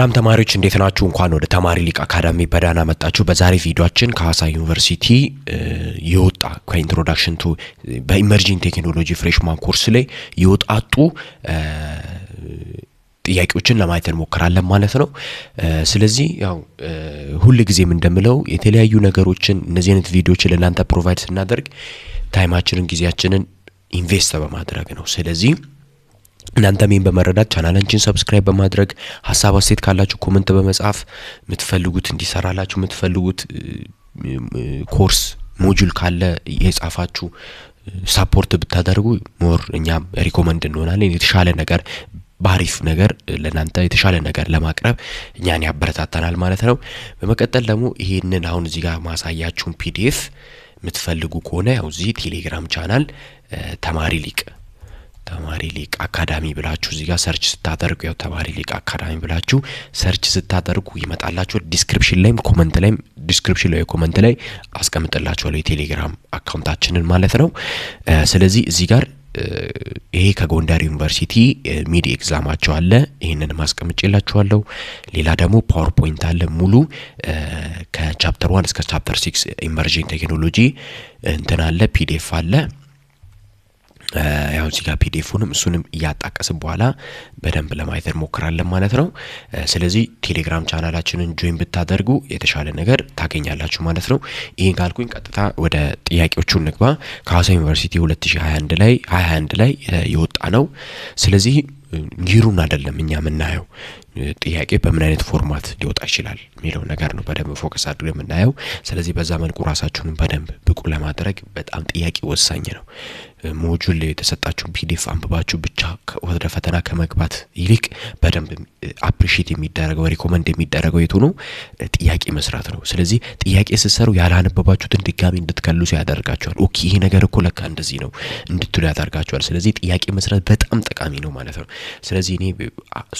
ሰላም ተማሪዎች እንዴት ናችሁ? እንኳን ወደ ተማሪ ሊቅ አካዳሚ በዳና መጣችሁ። በዛሬ ቪዲዮአችን ከሐዋሳ ዩኒቨርሲቲ የወጣ ከኢንትሮዳክሽን ቱ በኢመርጂንግ ቴክኖሎጂ ፍሬሽማን ኮርስ ላይ የወጣጡ ጥያቄዎችን ለማየት እንሞክራለን ማለት ነው። ስለዚህ ያው ሁሉ ጊዜም እንደምለው የተለያዩ ነገሮችን እነዚህ አይነት ቪዲዮዎችን ለእናንተ ፕሮቫይድ ስናደርግ ታይማችንን ጊዜያችንን ኢንቨስት በማድረግ ነው። ስለዚህ እናንተ ምን በመረዳት ቻናላችንን ሰብስክራይብ በማድረግ ሐሳብ አስተያየት ካላችሁ ኮሜንት በመጻፍ የምትፈልጉት እንዲሰራላችሁ የምትፈልጉት ኮርስ ሞጁል ካለ የጻፋችሁ ሰፖርት ብታደርጉ ሞር እኛም ሪኮመንድ እንሆናለን። የተሻለ ነገር ባሪፍ ነገር ለናንተ የተሻለ ነገር ለማቅረብ እኛን ያበረታታናል ማለት ነው። በመቀጠል ደግሞ ይሄንን አሁን እዚህ ጋር ማሳያችሁን ፒዲኤፍ የምትፈልጉ ከሆነ ያው እዚህ ቴሌግራም ቻናል ተማሪ ሊቅ አካዳሚ ብላችሁ እዚህ ጋር ሰርች ስታደርጉ ያው ተማሪ ሊቅ አካዳሚ ብላችሁ ሰርች ስታደርጉ ይመጣላችሁ። ዲስክሪፕሽን ላይ ኮሜንት ላይ አስቀምጥላችኋለሁ የቴሌግራም አካውንታችንን ማለት ነው። ስለዚህ እዚህ ጋር ይሄ ከጎንደር ዩኒቨርሲቲ ሚድ ኤግዛማቸው አለ። ይሄንን ማስቀምጬላችኋለሁ። ሌላ ደግሞ ፓወርፖይንት አለ ሙሉ ከቻፕተር 1 እስከ ቻፕተር 6 ኢመርጂንግ ቴክኖሎጂ እንትን አለ ፒዲኤፍ አለ። ያው እዚህ ጋር ፒዲኤፉንም እሱንም ያጣቀስን በኋላ በደንብ ለማየት እንሞክራለን ማለት ነው። ስለዚህ ቴሌግራም ቻናላችንን ጆይን ብታደርጉ የተሻለ ነገር ታገኛላችሁ ማለት ነው። ይሄን ካልኩኝ ቀጥታ ወደ ጥያቄዎቹ እንግባ። ከሐዋሳ ዩኒቨርሲቲ 2021 ላይ የወጣ ነው። ስለዚህ ጊሩን አይደለም እኛ የምናየው ጥያቄ በምን አይነት ፎርማት ሊወጣ ይችላል የሚለው ነገር ነው በደንብ ፎከስ አድርገን የምናየው። ስለዚህ በዛ መልኩ ራሳችሁን በደንብ ብቁ ለማድረግ በጣም ጥያቄ ወሳኝ ነው። ሞጁል የተሰጣችሁን ፒዲኤፍ አንብባችሁ ብቻ ወደ ፈተና ከመግባት ይልቅ በደንብ አፕሪሺየት የሚደረገው ሪኮመንድ የሚደረገው የቱ ነው? ጥያቄ መስራት ነው። ስለዚህ ጥያቄ ስትሰሩ ያላነበባችሁትን ድጋሚ እንድትከልሱ ያደርጋችኋል። ኦኬ ይሄ ነገር እኮ ለካ እንደዚህ ነው እንድትሉ ያደርጋችኋል። ስለዚህ ጥያቄ መስራት በጣም ጠቃሚ ነው ማለት ነው። ስለዚህ እኔ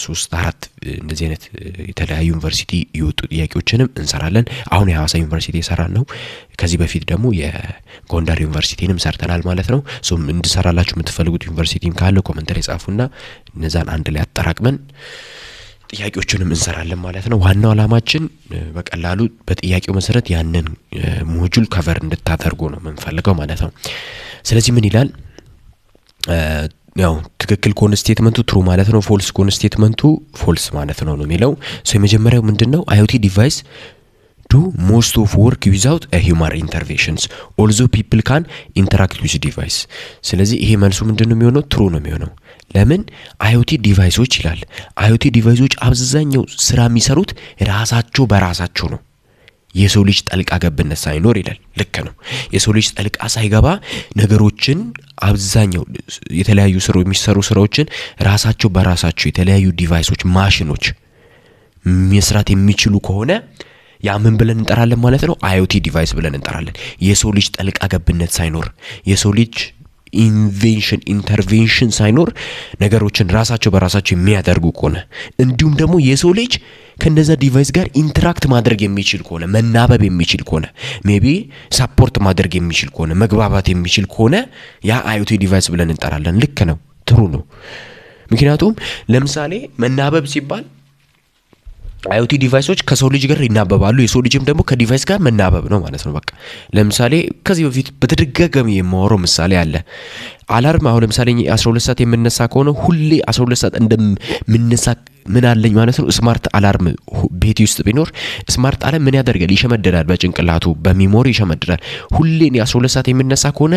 3-4 እንደዚህ አይነት የተለያዩ ዩኒቨርሲቲ የወጡ ጥያቄዎችንም እንሰራለን። አሁን የሐዋሳ ዩኒቨርሲቲ የሰራን ነው። ከዚህ በፊት ደግሞ የጎንደር ዩኒቨርሲቲንም ሰርተናል ማለት ነው። ሶም እንድሰራላችሁ የምትፈልጉት ዩኒቨርሲቲም ካለ ኮሜንት ላይ ጻፉና እነዛን አንድ ላይ አጠራቅመን ጥያቄዎቹንም እንሰራለን ማለት ነው። ዋናው አላማችን በቀላሉ በጥያቄው መሰረት ያንን ሞጁል ከቨር እንድታደርጉ ነው የምንፈልገው ማለት ነው። ስለዚህ ምን ይላል? ያው ትክክል ከሆነ ስቴትመንቱ ትሩ ማለት ነው። ፎልስ ከሆነ ስቴትመንቱ ፎልስ ማለት ነው የሚለው። ሶ የመጀመሪያው ምንድነው? IoT ዲቫይስ do most of work without a human interventions although people can interact with device። ስለዚህ ይሄ መልሱ ምንድነው የሚሆነው? ትሩ ነው የሚሆነው። ለምን? IoT ዲቫይሶች ይላል። IoT ዲቫይሶች አብዛኛው ስራ የሚሰሩት ራሳቸው በራሳቸው ነው። የሰው ልጅ ጣልቃ ገብነት ሳይኖር ይላል። ልክ ነው። የሰው ልጅ ጣልቃ ሳይገባ ነገሮችን አብዛኛው የተለያዩ የሚሰሩ ስራዎችን ራሳቸው በራሳቸው የተለያዩ ዲቫይሶች ማሽኖች መስራት የሚችሉ ከሆነ ያ ምን ብለን እንጠራለን ማለት ነው? IoT ዲቫይስ ብለን እንጠራለን። የሰው ልጅ ጣልቃ ገብነት ሳይኖር የሰው ልጅ ኢንተርቬንሽን ሳይኖር ነገሮችን ራሳቸው በራሳቸው የሚያደርጉ ከሆነ እንዲሁም ደግሞ የሰው ልጅ ከነዛ ዲቫይስ ጋር ኢንተራክት ማድረግ የሚችል ከሆነ መናበብ የሚችል ከሆነ ሜቢ ሰፖርት ማድረግ የሚችል ከሆነ መግባባት የሚችል ከሆነ ያ IoT ዲቫይስ ብለን እንጠራለን። ልክ ነው፣ ትሩ ነው። ምክንያቱም ለምሳሌ መናበብ ሲባል IoT ዲቫይሶች ከሰው ልጅ ጋር ይናበባሉ፣ የሰው ልጅም ደግሞ ከዲቫይስ ጋር መናበብ ነው ማለት ነው። በቃ ለምሳሌ ከዚህ በፊት በተደጋጋሚ የማወራው ምሳሌ አለ። አላርም አሁን ለምሳሌ 12 ሰዓት የምንነሳ ከሆነ ሁሌ 12 ሰዓት እንደምንነሳ ምን አለኝ ማለት ነው? ስማርት አላርም ቤት ውስጥ ቢኖር ስማርት አላርም ምን ያደርጋል? ይሸመድዳል፣ በጭንቅላቱ በሚሞሪ ይሸመድዳል። ሁሌ 12 ሰዓት የምንነሳ ከሆነ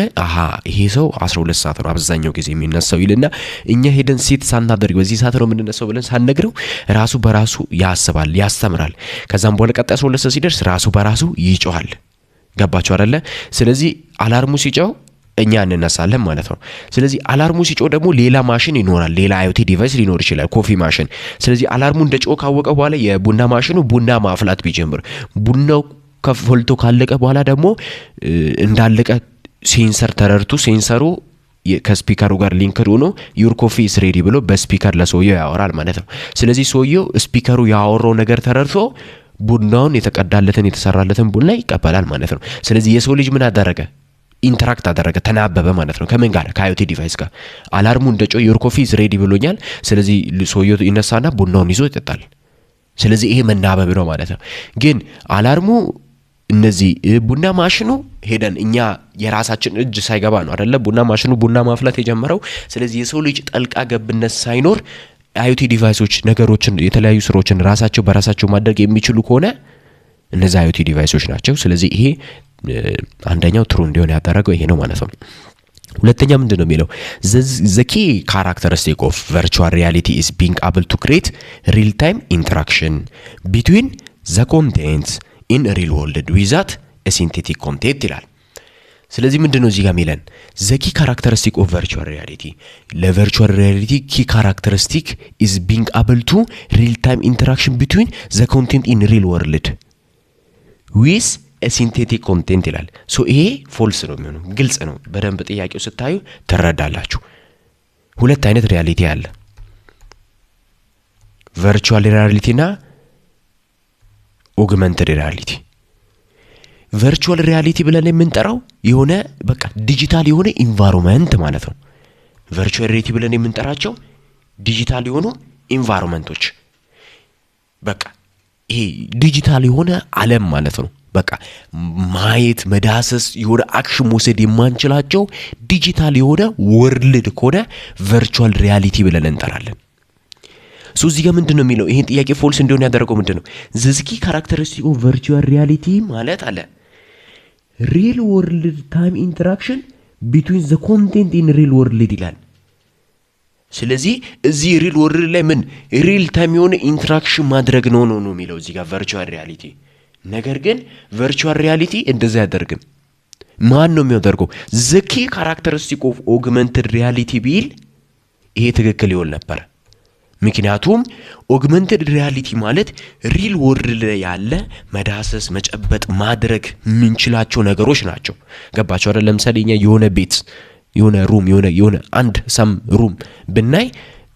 ይሄ ሰው 12 ሰዓት ነው አብዛኛው ጊዜ የሚነሳው ይልና እኛ ሄደን ሴት ሳናደርግ በዚህ ሰዓት ነው የምንነሳው ብለን ሳንነግረው ራሱ በራሱ ያስባል፣ ያስተምራል። ከዛም በኋላ ቀጣይ 12 ሰዓት ሲደርስ ራሱ በራሱ ይጮሃል። ገባችሁ አይደለ? ስለዚህ አላርሙ ሲጮህ እኛ እንነሳለን ማለት ነው። ስለዚህ አላርሙ ሲጮህ ደግሞ ሌላ ማሽን ይኖራል፣ ሌላ IoT ዲቫይስ ሊኖር ይችላል፣ ኮፊ ማሽን። ስለዚህ አላርሙ እንደጮህ ካወቀ በኋላ የቡና ማሽኑ ቡና ማፍላት ቢጀምር ቡናው ከፈልቶ ካለቀ በኋላ ደግሞ እንዳለቀ ሴንሰር ተረድቶ ሴንሰሩ ከስፒከሩ ጋር ሊንክድ ሆኖ ዩር ኮፊ ኢዝ ሬዲ ብሎ በስፒከር ለሰውየው ያወራል ማለት ነው። ስለዚህ ሰውየው ስፒከሩ ያወራው ነገር ተረድቶ ቡናውን የተቀዳለትን የተሰራለትን ቡና ይቀበላል ማለት ነው። ስለዚህ የሰው ልጅ ምን አደረገ? ኢንተራክት አደረገ፣ ተናበበ ማለት ነው። ከምን ጋር? ከአይኦቲ ዲቫይስ ጋር። አላርሙ እንደጮህ ዮር ኮፊ ኢዝ ሬዲ ብሎኛል። ስለዚህ ሰውየው ይነሳና ቡናውን ይዞ ይጠጣል። ስለዚህ ይሄ መናበብ ነው ማለት ነው። ግን አላርሙ እነዚህ ቡና ማሽኑ ሄደን እኛ የራሳችን እጅ ሳይገባ ነው አይደለ ቡና ማሽኑ ቡና ማፍላት የጀመረው። ስለዚህ የሰው ልጅ ጠልቃ ገብነት ሳይኖር አይኦቲ ዲቫይሶች ነገሮችን የተለያዩ ስራዎችን ራሳቸው በራሳቸው ማድረግ የሚችሉ ከሆነ እነዚህ አይኦቲ ዲቫይሶች ናቸው። ስለዚህ ይሄ አንደኛው ትሩ እንዲሆን ያደረገው ይሄ ነው ማለት ነው። ሁለተኛ ምንድን ነው የሚለው the key characteristic of virtual reality is being able to create real time interaction between the contents in real world without a synthetic content ይላል። ስለዚህ ምንድነው እዚህ ጋር የሚለን the key characteristic of virtual reality ለvirtual reality key characteristic is being able to real time interaction between the content in real world with a synthetic content ይላል። ሶ ይሄ ፎልስ ነው የሚሆነው። ግልጽ ነው። በደንብ ጥያቄው ስታዩ ትረዳላችሁ። ሁለት አይነት ሪያሊቲ አለ። ቨርቹዋል ሪያሊቲ እና ኦግመንትድ ሪያሊቲ። ቨርቹዋል ሪያሊቲ ብለን የምንጠራው የሆነ በቃ ዲጂታል የሆነ ኢንቫይሮንመንት ማለት ነው። ቨርቹዋል ሪያሊቲ ብለን የምንጠራቸው ዲጂታል የሆኑ ኢንቫይሮንመንቶች በቃ ይሄ ዲጂታል የሆነ ዓለም ማለት ነው። በቃ ማየት መዳሰስ የሆነ አክሽን መውሰድ የማንችላቸው ዲጂታል የሆነ ወርልድ ከሆነ ቨርቹዋል ሪያሊቲ ብለን እንጠራለን። ሶ እዚህ ጋር ምንድነው የሚለው ይሄን ጥያቄ ፎልስ እንዲሆን ያደረገው ምንድነው? ዘዝኪ ካራክተሪስቲክ ኦፍ ቨርቹዋል ሪያሊቲ ማለት አለ ሪል ወርልድ ታይም ኢንተራክሽን ቢትዊን ዘ ኮንቴንት ኢን ሪል ወርልድ ይላል። ስለዚህ እዚህ ሪል ወርልድ ላይ ምን ሪል ታይም የሆነ ኢንተራክሽን ማድረግ ነው የሚለው እዚህ ጋር ቨርቹዋል ሪያሊቲ። ነገር ግን ቨርቹዋል ሪያሊቲ እንደዛ ያደርግም። ማን ነው የሚያደርገው? ዘኪ ካራክተሪስቲክ ኦፍ ኦግመንትድ ሪያሊቲ ቢል ይሄ ትክክል ይሆን ነበር። ምክንያቱም ኦግመንትድ ሪያሊቲ ማለት ሪል ወርልድ ላይ ያለ መዳሰስ መጨበጥ ማድረግ የምንችላቸው ነገሮች ናቸው። ገባችሁ አይደል? ለምሳሌ እኛ የሆነ ቤት የሆነ ሩም የሆነ አንድ ሰም ሩም ብናይ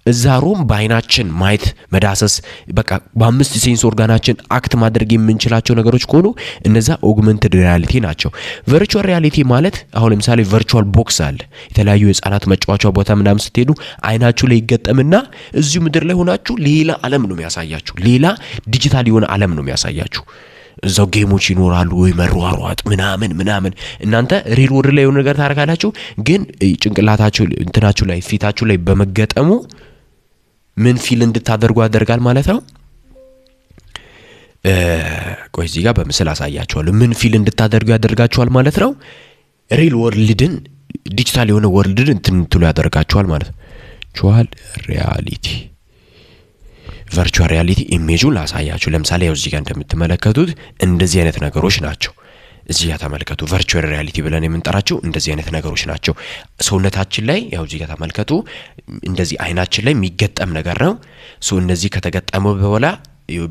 እዛ ሩም በአይናችን ማየት መዳሰስ በቃ በአምስት ሴንስ ኦርጋናችን አክት ማድረግ የምንችላቸው ነገሮች ከሆኑ እነዛ ኦግመንትድ ሪያሊቲ ናቸው። ቨርቹዋል ሪያሊቲ ማለት አሁን ለምሳሌ ቨርቹዋል ቦክስ አለ። የተለያዩ የህፃናት መጫወቻ ቦታ ምናምን ስትሄዱ አይናችሁ ላይ ይገጠምና እዚሁ ምድር ላይ ሆናችሁ ሌላ ዓለም ነው የሚያሳያችሁ። ሌላ ዲጂታል የሆነ ዓለም ነው የሚያሳያችሁ። እዛው ጌሞች ይኖራሉ ወይ መሯሯጥ ምናምን እናንተ ሪል ወርልድ ላይ የሆነ ነገር ታደርጋላችሁ። ግን ጭንቅላታችሁ እንትናችሁ ላይ ፊታችሁ ላይ በመገጠሙ ምን ፊል እንድታደርጉ ያደርጋል ማለት ነው። ቆይ እዚህ ጋር በምስል አሳያችኋለሁ። ምን ፊል እንድታደርጉ ያደርጋችኋል ማለት ነው። ሪል ወርልድን ዲጂታል የሆነ ወርልድን እንትሉ ያደርጋችኋል ማለት ነው። ቨርቹዋል ሪያሊቲ ቨርቹዋል ሪያሊቲ ኢሜጁን ላሳያችሁ። ለምሳሌ ያው እዚህ ጋር እንደምትመለከቱት እንደዚህ አይነት ነገሮች ናቸው። እዚህ ጋር ተመልከቱ። ቨርቹዋል ሪያሊቲ ብለን የምንጠራቸው እንደዚህ አይነት ነገሮች ናቸው። ሰውነታችን ላይ ያው እዚህ ጋር ተመልከቱ። እንደዚህ አይናችን ላይ የሚገጠም ነገር ነው። ሶ እነዚህ ከተገጠመ በኋላ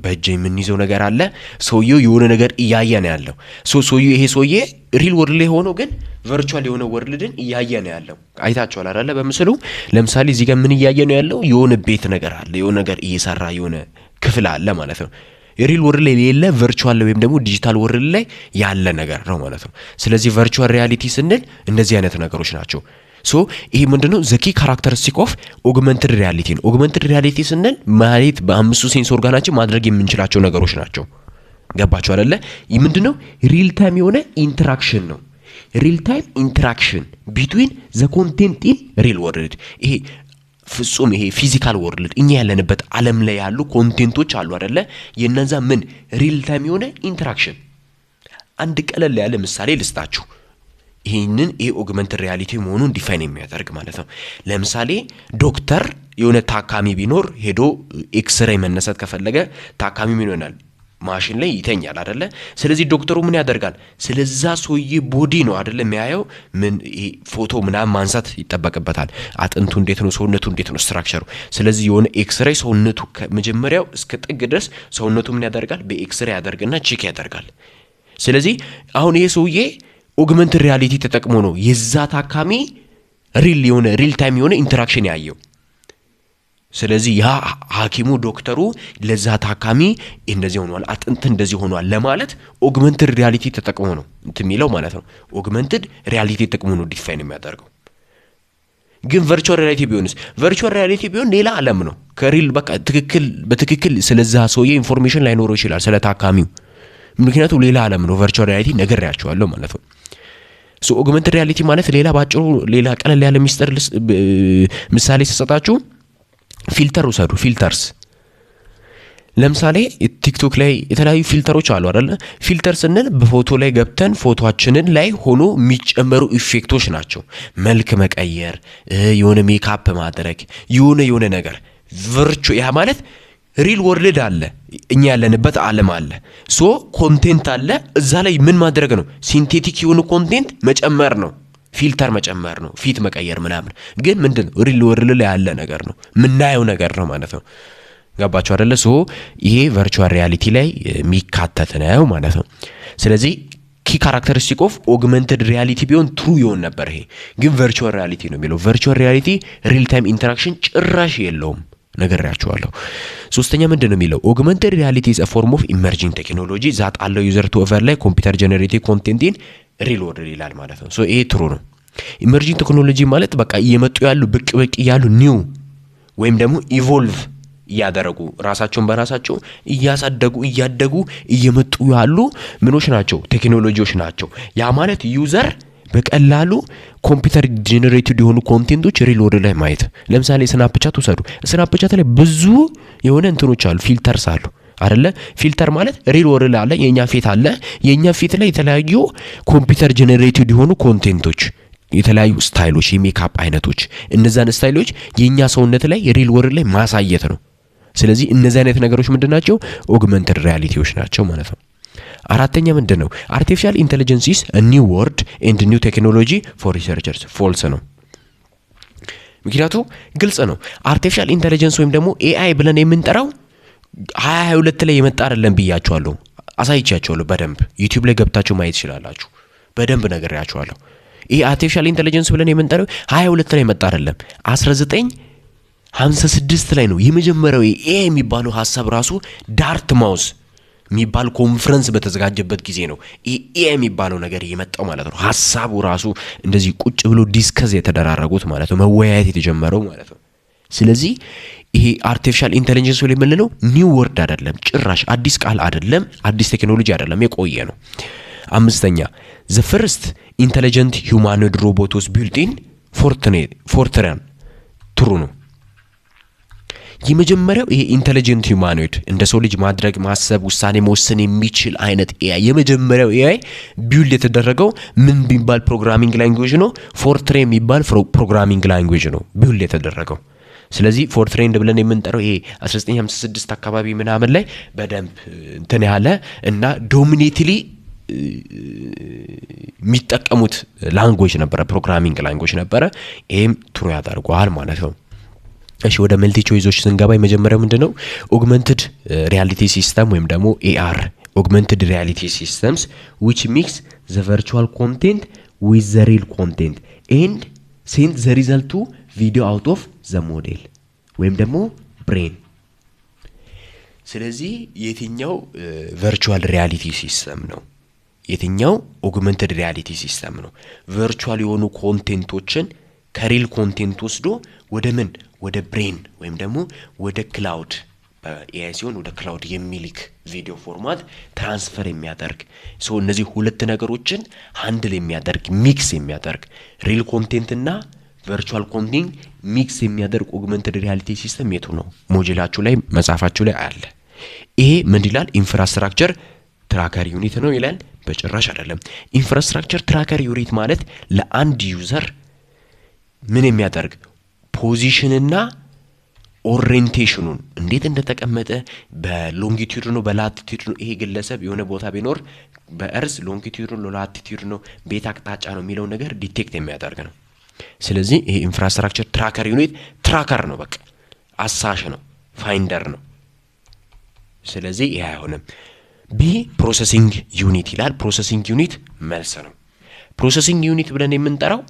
በእጅ የምንይዘው ነገር አለ። ሰውየው የሆነ ነገር እያየ ነው ያለው። ሰውየው ይሄ ሰውዬ ሪል ወርልድ ላይ ሆኖ ግን ቨርቹዋል የሆነ ወርልድን እያየ ነው ያለው። አይታችኋል አይደለ? በምስሉ ለምሳሌ እዚህ ጋር ምን እያየ ነው ያለው? የሆነ ቤት ነገር አለ። የሆነ ነገር እየሰራ የሆነ ክፍል አለ ማለት ነው። የሪል ወርልድ ላይ የሌለ ቨርቹዋል ወይም ደግሞ ዲጂታል ወርልድ ላይ ያለ ነገር ነው ማለት ነው። ስለዚህ ቨርቹዋል ሪያሊቲ ስንል እንደዚህ አይነት ነገሮች ናቸው። ሶ ይሄ ምንድነው? ዘኪ ካራክተሪስቲክ ኦፍ ኦግመንትድ ሪያሊቲ ነው። ኦግመንትድ ሪያሊቲ ስንል ማለት በአምስቱ ሴንስ ኦርጋናችን ማድረግ የምንችላቸው ነገሮች ናቸው። ገባችሁ አይደለ? ይህ ምንድነው? ሪል ታይም የሆነ ኢንተራክሽን ነው። ሪል ታይም ኢንተራክሽን ቢትዊን ዘ ኮንቴንት ኢን ሪል ወርልድ። ይሄ ፍጹም ይሄ ፊዚካል ወርልድ እኛ ያለንበት ዓለም ላይ ያሉ ኮንቴንቶች አሉ አይደለ? የነዛ ምን ሪል ታይም የሆነ ኢንተራክሽን። አንድ ቀለል ያለ ምሳሌ ልስጣችሁ። ይሄንን ኦግመንትድ ሪያሊቲ መሆኑን ዲፋይን የሚያደርግ ማለት ነው። ለምሳሌ ዶክተር የሆነ ታካሚ ቢኖር ሄዶ ኤክስሬይ መነሳት ከፈለገ ታካሚ ምን ይሆናል? ማሽን ላይ ይተኛል አይደለ? ስለዚህ ዶክተሩ ምን ያደርጋል? ስለዛ ሰውዬ ቦዲ ነው አይደለ የሚያየው። ምን ፎቶ ምናምን ማንሳት ይጠበቅበታል። አጥንቱ እንዴት ነው፣ ሰውነቱ እንዴት ነው ስትራክቸሩ። ስለዚህ የሆነ ኤክስሬይ ሰውነቱ ከመጀመሪያው እስከ ጥግ ድረስ ሰውነቱ ምን ያደርጋል? በኤክስሬይ ያደርግና ቼክ ያደርጋል። ስለዚህ አሁን ይሄ ሰውዬ ኦግመንትድ ሪያሊቲ ተጠቅሞ ነው የዛ ታካሚ ሪል ታይም የሆነ ኢንተራክሽን ያየው። ስለዚህ ያ ሐኪሙ ዶክተሩ ለዛ ታካሚ እንደዚህ ሆኗል፣ አጥንት እንደዚህ ሆኗል ለማለት ኦግመንትድ ሪያሊቲ ተጠቅሞ ነው የሚለው ማለት ነው። ኦግመንትድ ሪያሊቲ ተጠቅሞ ነው ዲፋይን የሚያደርገው። ግን ቨርቹዋል ሪያሊቲ ቢሆንስ? ቨርቹዋል ሪያሊቲ ቢሆን ሌላ ዓለም ነው ከሪል በቃ በትክክል ስለዛ ሰውዬ ኢንፎርሜሽን ላይኖረው ይችላል ስለ ታካሚው። ምክንያቱም ሌላ ዓለም ነው ቨርቹዋል ሪያሊቲ ነግሬያቸዋለሁ ማለት ነው። ሶ ኦግመንትድ ሪያሊቲ ማለት ሌላ ባጭሩ ሌላ ቀለል ያለ ሚስጥር ምሳሌ ስሰጣችሁ ፊልተር ውሰዱ። ፊልተርስ ለምሳሌ ቲክቶክ ላይ የተለያዩ ፊልተሮች አሉ አይደል? ፊልተር ስንል በፎቶ ላይ ገብተን ፎቶአችንን ላይ ሆኖ የሚጨመሩ ኢፌክቶች ናቸው። መልክ መቀየር፣ የሆነ ሜካፕ ማድረግ፣ የሆነ ነገር ያ ማለት ሪል ወርልድ አለ፣ እኛ ያለንበት ዓለም አለ። ሶ ኮንቴንት አለ እዛ ላይ ምን ማድረግ ነው? ሲንቴቲክ የሆነ ኮንቴንት መጨመር ነው፣ ፊልተር መጨመር ነው፣ ፊት መቀየር ምናምን። ግን ምንድነው ሪል ወርልድ ላይ ያለ ነገር ነው፣ ምናየው ነገር ነው ማለት ነው። ገባችሁ አይደለ? ሶ ይሄ ቨርቹዋል ሪያሊቲ ላይ የሚካተት ነው ማለት ነው። ስለዚህ ኪ ካራክተሪስቲክ ኦፍ ኦግመንትድ ሪያሊቲ ቢሆን ትሩ ይሆን ነበር። ይሄ ግን ቨርቹዋል ሪያሊቲ ነው የሚለው። ቨርቹዋል ሪያሊቲ ሪል ታይም ኢንተራክሽን ጭራሽ የለውም፣ ነግሬያችኋለሁ። ሶስተኛ ምንድን ነው የሚለው? ኦግመንትድ ሪያሊቲ ኢዝ አ ፎርም ኦፍ ኢመርጂንግ ቴክኖሎጂ ዛት አለው ዩዘር ቱ ኦቨር ላይ ኮምፒውተር ጀነሬቲቭ ኮንቴንት ኢን ሪል ወርልድ ይላል ማለት ነው። ሶ ይሄ ትሩ ነው። ኢመርጂንግ ቴክኖሎጂ ማለት በቃ እየመጡ ያሉ ብቅ ያሉ ኒው ወይም ደግሞ ኢቮልቭ እያደረጉ ራሳቸውን በራሳቸው እያደጉ እየመጡ ያሉ ምኖች ናቸው፣ ቴክኖሎጂዎች ናቸው። ያ ማለት ዩዘር በቀላሉ ኮምፒውተር ጄነሬትድ የሆኑ ኮንቴንቶች ሪል ወርልድ ላይ ማየት። ለምሳሌ ስናፕቻት ውሰዱ። ስናፕቻት ላይ ብዙ የሆነ እንትኖች አሉ፣ ፊልተርስ አሉ አይደለ? ፊልተር ማለት ሪል ወርልድ አለ፣ የኛ ፊት አለ። የኛ ፊት ላይ የተለያዩ ኮምፒውተር ጄነሬትድ የሆኑ ኮንቴንቶች፣ የተለያዩ ስታይሎች፣ የሜካፕ አይነቶች፣ እነዛን ስታይሎች የኛ ሰውነት ላይ ሪል ወርልድ ላይ ማሳየት ነው። ስለዚህ እነዚህ አይነት ነገሮች ምንድናቸው? ኦግመንትድ ሪያሊቲዎች ናቸው ማለት ነው። አራተኛ ምንድነው? አርቲፊሻል ኢንተለጀንስ ኢዝ አ ኒው ወርድ ኤንድ ኒው ቴክኖሎጂ ፎር ሪሰርቸርስ። ፎልስ ነው። ምክንያቱም ግልጽ ነው። አርቲፊሻል ኢንተለጀንስ ወይም ደግሞ ኤአይ ብለን የምንጠራው 2022 ላይ የመጣ አይደለም ብያችኋለሁ፣ አሳይቻችኋለሁ። በደንብ ዩቲዩብ ላይ ገብታችሁ ማየት ትችላላችሁ። በደንብ ነግሬያችኋለሁ። ይሄ አርቲፊሻል ኢንተለጀንስ ብለን የምንጠራው 22 ላይ የመጣ አይደለም፣ 1956 ላይ ነው የመጀመሪያው ኤአይ የሚባለው ሐሳብ ራሱ ዳርት ማውስ የሚባል ኮንፈረንስ በተዘጋጀበት ጊዜ ነው ኤአይ የሚባለው ነገር የመጣው ማለት ነው። ሐሳቡ ራሱ እንደዚህ ቁጭ ብሎ ዲስከስ የተደራረጉት ማለት ነው፣ መወያየት የተጀመረው ማለት ነው። ስለዚህ ይሄ አርቲፊሻል ኢንተለጀንስ ብለን የምንለው ኒው ወርድ አይደለም፣ ጭራሽ አዲስ ቃል አይደለም፣ አዲስ ቴክኖሎጂ አይደለም፣ የቆየ ነው። አምስተኛ ዘ ፈርስት ኢንተለጀንት ሂውማኖይድ ሮቦት ዋዝ ቢልት ኢን ፎርትራን። ትሩ ነው። የመጀመሪያው ይሄ ኢንተለጀንት ሂውማኖይድ እንደ ሰው ልጅ ማድረግ፣ ማሰብ፣ ውሳኔ መወሰን የሚችል አይነት ኤአይ የመጀመሪያው ኤአይ ቢውልድ የተደረገው ምን ቢባል ፕሮግራሚንግ ላንጉዌጅ ነው? ፎርትሬን የሚባል ፕሮግራሚንግ ላንጉዌጅ ነው ቢውልድ የተደረገው። ስለዚህ ፎርትሬን ብለን የምንጠራው ይሄ 1956 አካባቢ ምናምን ላይ በደንብ እንትን ያለ እና ዶሚኔትሊ የሚጠቀሙት ላንጉዌጅ ነበረ፣ ፕሮግራሚንግ ላንጉዌጅ ነበረ። ይሄም ትሩ ያደርገዋል ማለት ነው። እሺ ወደ መልቲ ቾይዞች ስንገባ የመጀመሪያው ምንድነው? ኦግመንትድ ሪያሊቲ ሲስተም ወይም ደግሞ ኤአር ኦግመንትድ ሪያሊቲ ሲስተምስ which mix the virtual content with the real content and send the result to video out of the model ወይም ደግሞ ብሬን። ስለዚህ የትኛው ቨርቹዋል ሪያሊቲ ሲስተም ነው? የትኛው ኦግመንትድ ሪያሊቲ ሲስተም ነው? ቨርቹዋል የሆኑ ኮንቴንቶችን ከሪል ኮንቴንት ወስዶ ወደ ምን ወደ ብሬን ወይም ደግሞ ወደ ክላውድ በኤአይ ሲሆን ወደ ክላውድ የሚልክ ቪዲዮ ፎርማት ትራንስፈር የሚያደርግ ሰው እነዚህ ሁለት ነገሮችን ሃንድል የሚያደርግ ሚክስ የሚያደርግ ሪል ኮንቴንት እና ቨርቹዋል ኮንቴንት ሚክስ የሚያደርግ ኦግመንትድ ሪያሊቲ ሲስተም የቱ ነው? ሞጁላችሁ ላይ መጻፋችሁ ላይ አለ። ይሄ ምን ይላል? ኢንፍራስትራክቸር ትራከር ዩኒት ነው ይላል። በጭራሽ አይደለም። ኢንፍራስትራክቸር ትራከር ዩኒት ማለት ለአንድ ዩዘር ምን የሚያደርግ ፖዚሽንና ኦሪየንቴሽኑን እንዴት እንደተቀመጠ በሎንጊቲዩድ ነው በላቲቲዩድ ነው። ይሄ ግለሰብ የሆነ ቦታ ቢኖር በእርስ ሎንጊቲዩድ ነው ላቲቲዩድ ነው ቤት አቅጣጫ ነው የሚለው ነገር ዲቴክት የሚያደርግ ነው። ስለዚህ ይሄ ኢንፍራስትራክቸር ትራከር ዩኒት ትራከር ነው፣ በቃ አሳሽ ነው፣ ፋይንደር ነው። ስለዚህ ይሄ አይሆንም። ቢ ፕሮሰሲንግ ዩኒት ይላል። ፕሮሰሲንግ ዩኒት መልስ ነው። ፕሮሰሲንግ ዩኒት ብለን የምንጠራው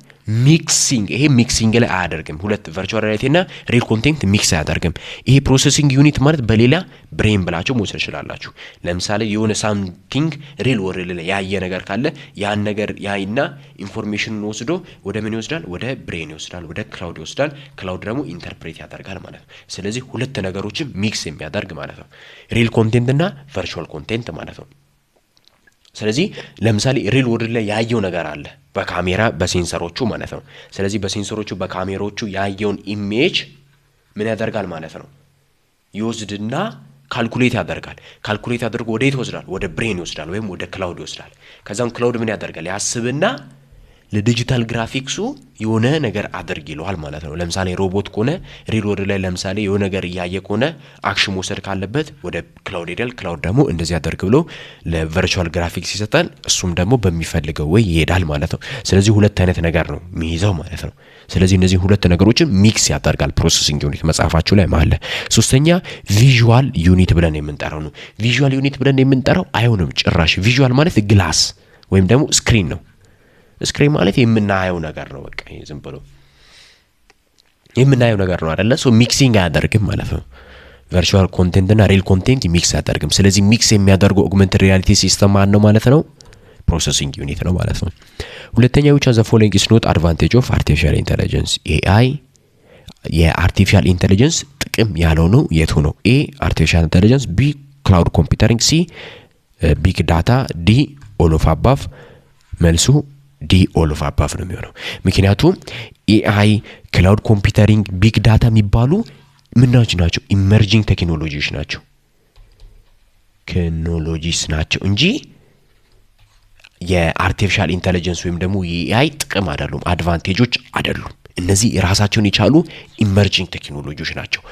ሚክሲንግ ይሄ ሚክሲንግ ላይ አያደርግም። ሁለት ቨርቹዋል ሪያሊቲ እና ሪል ኮንቴንት ሚክስ አያደርግም። ይሄ ፕሮሰሲንግ ዩኒት ማለት በሌላ ብሬን ብላችሁ መውሰድ ይችላላችሁ። ለምሳሌ የሆነ ሳምቲንግ ሪል ወርልድ ላይ ያየ ነገር ካለ ያን ነገር ያይና ኢንፎርሜሽኑን ወስዶ ወደ ምን ይወስዳል? ወደ ብሬን ይወስዳል፣ ወደ ክላውድ ይወስዳል። ክላውድ ደግሞ ኢንተርፕሬት ያደርጋል ማለት ነው። ስለዚህ ሁለት ነገሮችን ሚክስ የሚያደርግ ማለት ነው፣ ሪል ኮንቴንት እና ቨርቹዋል ኮንቴንት ማለት ነው። ስለዚህ ለምሳሌ ሪል ወርልድ ላይ ያየው ነገር አለ በካሜራ በሴንሰሮቹ ማለት ነው። ስለዚህ በሴንሰሮቹ በካሜራዎቹ ያየውን ኢሜጅ ምን ያደርጋል ማለት ነው? ይወስድና ካልኩሌት ያደርጋል። ካልኩሌት አድርጎ ወዴት ይወስዳል? ወደ ብሬን ይወስዳል ወይም ወደ ክላውድ ይወስዳል። ከዛም ክላውድ ምን ያደርጋል? ያስብና ለዲጂታል ግራፊክሱ የሆነ ነገር አድርግ ይለዋል ማለት ነው። ለምሳሌ ሮቦት ከሆነ ሪል ወርልድ ላይ ለምሳሌ የሆነ ነገር እያየ ከሆነ አክሽን መውሰድ ካለበት ወደ ክላውድ ይሄዳል። ክላውድ ደግሞ እንደዚህ ያደርግ ብሎ ለቨርቹዋል ግራፊክስ ይሰጣል። እሱም ደግሞ በሚፈልገው ወይ ይሄዳል ማለት ነው። ስለዚህ ሁለት አይነት ነገር ነው የሚይዘው ማለት ነው። ስለዚህ እነዚህ ሁለት ነገሮችን ሚክስ ያደርጋል ፕሮሰሲንግ ዩኒት መጽሐፋችሁ ላይ ማለት ነው። ሶስተኛ ቪዥዋል ዩኒት ብለን የምንጠራው ነው። ቪዥዋል ዩኒት ብለን የምንጠራው አይሆንም ጭራሽ። ቪዥዋል ማለት ግላስ ወይም ደግሞ ስክሪን ነው። ስክሪን ማለት የምናየው ነገር ነው። በቃ ዝም ብሎ የምናየው ነገር ነው አይደለ? ሶ ሚክሲንግ አያደርግም ማለት ነው። ቨርቹዋል ኮንቴንት እና ሪል ኮንቴንት ሚክስ አያደርግም። ስለዚህ ሚክስ የሚያደርገው ኦግመንትድ ሪያሊቲ ሲስተም ማን ነው ማለት ነው? ፕሮሰሲንግ ዩኒት ነው ማለት ነው። ሁለተኛው which of the following is not advantage of artificial intelligence? AI የአርቲፊሻል ኢንተለጀንስ ጥቅም ያለው ነው የቱ ነው? ኤ አርቲፊሻል ኢንተለጀንስ፣ ቢ ክላውድ ኮምፒውተሪንግ፣ ሲ ቢግ ዳታ፣ ዲ ኦል ኦፍ አባቭ። መልሱ ዲ ኦል ኦፍ አባቭ ነው የሚሆነው። ምክንያቱም ኤአይ፣ ክላውድ ኮምፒውተሪንግ፣ ቢግ ዳታ የሚባሉ ምናች ናቸው? ኢመርጂንግ ቴክኖሎጂዎች ናቸው፣ ቴክኖሎጂስ ናቸው እንጂ የአርቲፊሻል ኢንተለጀንስ ወይም ደግሞ የኤአይ ጥቅም አይደሉም፣ አድቫንቴጆች አይደሉም። እነዚህ ራሳቸውን የቻሉ ኢመርጂንግ ቴክኖሎጂዎች ናቸው።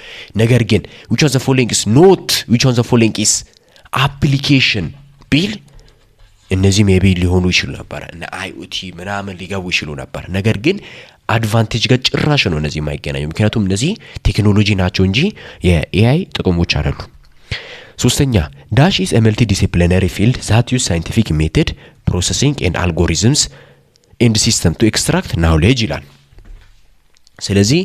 ነገር ግን which of the following is not which of the following is application ቢል እነዚህ ሜቢ ሊሆኑ ይችሉ ነበር፣ እና አይኦቲ ምናምን ሊገቡ ይችሉ ነበር። ነገር ግን አድቫንቴጅ ጋር ጭራሽ ነው እነዚህ የማይገናኙ፣ ምክንያቱም እነዚህ ቴክኖሎጂ ናቸው እንጂ የኤአይ ጥቅሞች አይደሉም። ሶስተኛ ዳሽ ኢዝ መልቲ ዲሲፕሊነሪ ፊልድ ዛት ዩዝ ሳይንቲፊክ ሜቶድ ፕሮሰሲንግ ኤንድ አልጎሪዝምስ ኤንድ ሲስተም ቱ ኤክስትራክት ናውሌጅ ይላል። ስለዚህ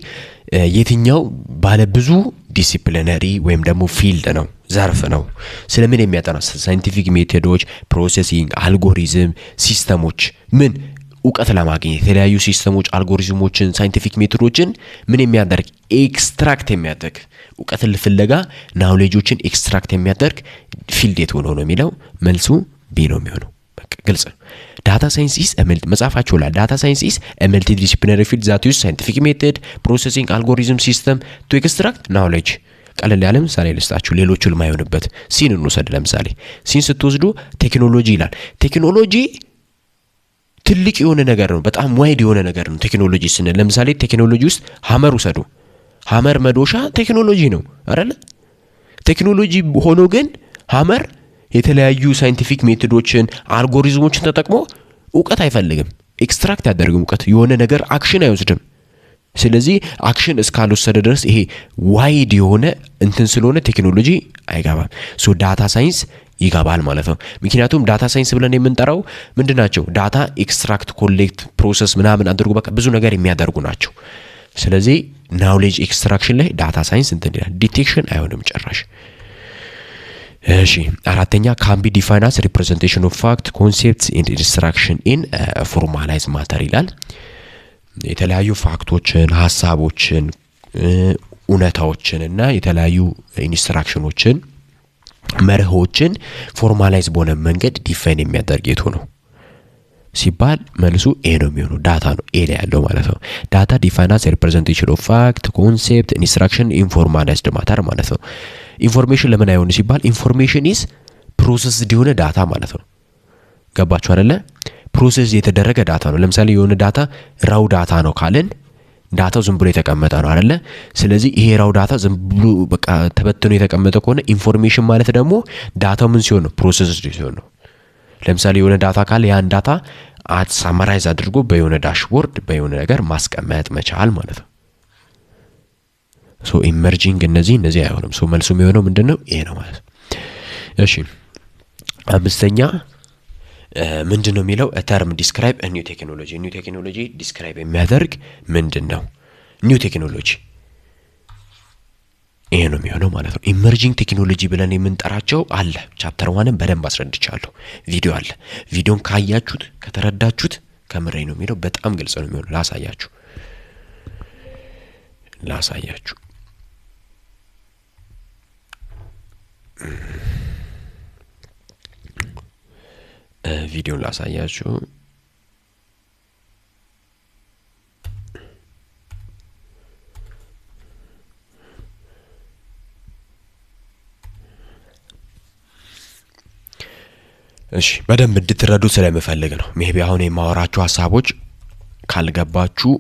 የትኛው ባለ ብዙ ዲሲፕሊነሪ ወይም ደግሞ ፊልድ ነው፣ ዘርፍ ነው። ስለምን የሚያጠና? ሳይንቲፊክ ሜቶዶች፣ ፕሮሰሲንግ፣ አልጎሪዝም፣ ሲስተሞች ምን እውቀት ለማግኘት የተለያዩ ሲስተሞች፣ አልጎሪዝሞችን፣ ሳይንቲፊክ ሜቶዶችን ምን የሚያደርግ ኤክስትራክት የሚያደርግ እውቀትን ፍለጋ ናውሌጆችን ኤክስትራክት የሚያደርግ ፊልድ የት ሆኖ ነው የሚለው መልሱ ቢ ነው የሚሆነው። በቃ ግልጽ ነው። ዳታ ሳይንስ ኢዝ መጽሐፋቸው ላይ ዳታ ሳይንስ ኢዝ መልቲ ዲሲፕሊነሪ ፊልድ ዛት ዩዝ ሳይንቲፊክ ሜቶድ ፕሮሰሲንግ አልጎሪዝም ሲስተም ቱ ኤክስትራክት ናውሌጅ። ቀለል ያለ ምሳሌ ልስጣችሁ፣ ሌሎቹ ለማይሆንበት ሲን እንውሰድ። ለምሳሌ ሲን ስትወስዱ ቴክኖሎጂ ይላል። ቴክኖሎጂ ትልቅ የሆነ ነገር ነው፣ በጣም ዋይድ የሆነ ነገር ነው ቴክኖሎጂ ስንል። ለምሳሌ ቴክኖሎጂ ውስጥ ሀመር ውሰዱ። ሀመር መዶሻ ቴክኖሎጂ ነው አይደል? ቴክኖሎጂ ሆኖ ግን ሀመር የተለያዩ ሳይንቲፊክ ሜቶዶችን አልጎሪዝሞችን ተጠቅሞ እውቀት አይፈልግም፣ ኤክስትራክት ያደርግም እውቀት የሆነ ነገር አክሽን አይወስድም። ስለዚህ አክሽን እስካልወሰደ ድረስ ይሄ ዋይድ የሆነ እንትን ስለሆነ ቴክኖሎጂ አይገባም። ሶ ዳታ ሳይንስ ይገባል ማለት ነው። ምክንያቱም ዳታ ሳይንስ ብለን የምንጠራው ምንድናቸው? ዳታ ኤክስትራክት፣ ኮሌክት፣ ፕሮሰስ ምናምን አድርጎ በቃ ብዙ ነገር የሚያደርጉ ናቸው። ስለዚህ ናውሌጅ ኤክስትራክሽን ላይ ዳታ ሳይንስ እንትን ይላል። ዲቴክሽን አይሆንም ጭራሽ። እሺ አራተኛ ካን ቢ ዲፋይን አስ ሪፕሬዘንቴሽን ኦፍ ፋክት ኮንሴፕትስ ኤንድ ኢንስትራክሽን ኢን ፎርማላይዝ ማተር ይላል። የተለያዩ ፋክቶችን፣ ሀሳቦችን፣ እውነታዎችን እና የተለያዩ ኢንስትራክሽኖችን፣ መርሆችን ፎርማላይዝ በሆነ መንገድ ዲፋይን የሚያደርግ የቱ ነው ሲባል መልሱ ኤ ነው የሚሆነው። ዳታ ነው ኤ ላይ ያለው ማለት ነው። ዳታ ዲፋይን አስ ሪፕሬዘንቴሽን ኦፍ ፋክት ኮንሴፕት ኢንስትራክሽን ኢን ፎርማላይዝድ ማተር ማለት ነው። ኢንፎርሜሽን ለምን አይሆን ሲባል ኢንፎርሜሽን ኢዝ ፕሮሰስድ የሆነ ዳታ ማለት ነው። ገባችሁ አይደለ? ፕሮሰስ የተደረገ ዳታ ነው። ለምሳሌ የሆነ ዳታ ራው ዳታ ነው ካልን ዳታው ዝም ብሎ የተቀመጠ ነው አይደለ? ስለዚህ ይሄ ራው ዳታ ዝም ብሎ በቃ ተበትኖ የተቀመጠ ከሆነ ኢንፎርሜሽን ማለት ደግሞ ዳታው ምን ሲሆን ነው? ፕሮሰስድ ሲሆን ነው። ለምሳሌ የሆነ ዳታ ካለ ያን ዳታ ሳማራይዝ አድርጎ በየሆነ ዳሽቦርድ በየሆነ ነገር ማስቀመጥ መቻል ማለት ነው። ሶ ኢመርጂንግ እነዚህ አይሆንም። ሶ መልሱ የሚሆነው ምንድነው? ይሄ ነው ማለት ነው። እሺ አምስተኛ ምንድነው የሚለው ተርም ዲስክራይብ ኒው ቴክኖሎጂ ኒው ቴክኖሎጂ ዲስክራይብ የሚያደርግ ምንድነው ኒው ቴክኖሎጂ ይሄ ነው የሚሆነው ማለት ነው። ኢመርጂንግ ቴክኖሎጂ ብለን የምንጠራቸው አለ ቻፕተር 1ን በደንብ አስረድቻለሁ። ቪዲዮ አለ። ቪዲዮን ካያችሁት ከተረዳችሁት ከምሬ ነው የሚለው በጣም ግልጽ ነው የሚሆነው። ላሳያችሁ ቪዲዮን ላሳያችሁ። እሺ በደንብ እንድትረዱ ስለምፈልግ ነው። ሜቢ አሁን የማወራችሁ ሐሳቦች ካልገባችሁ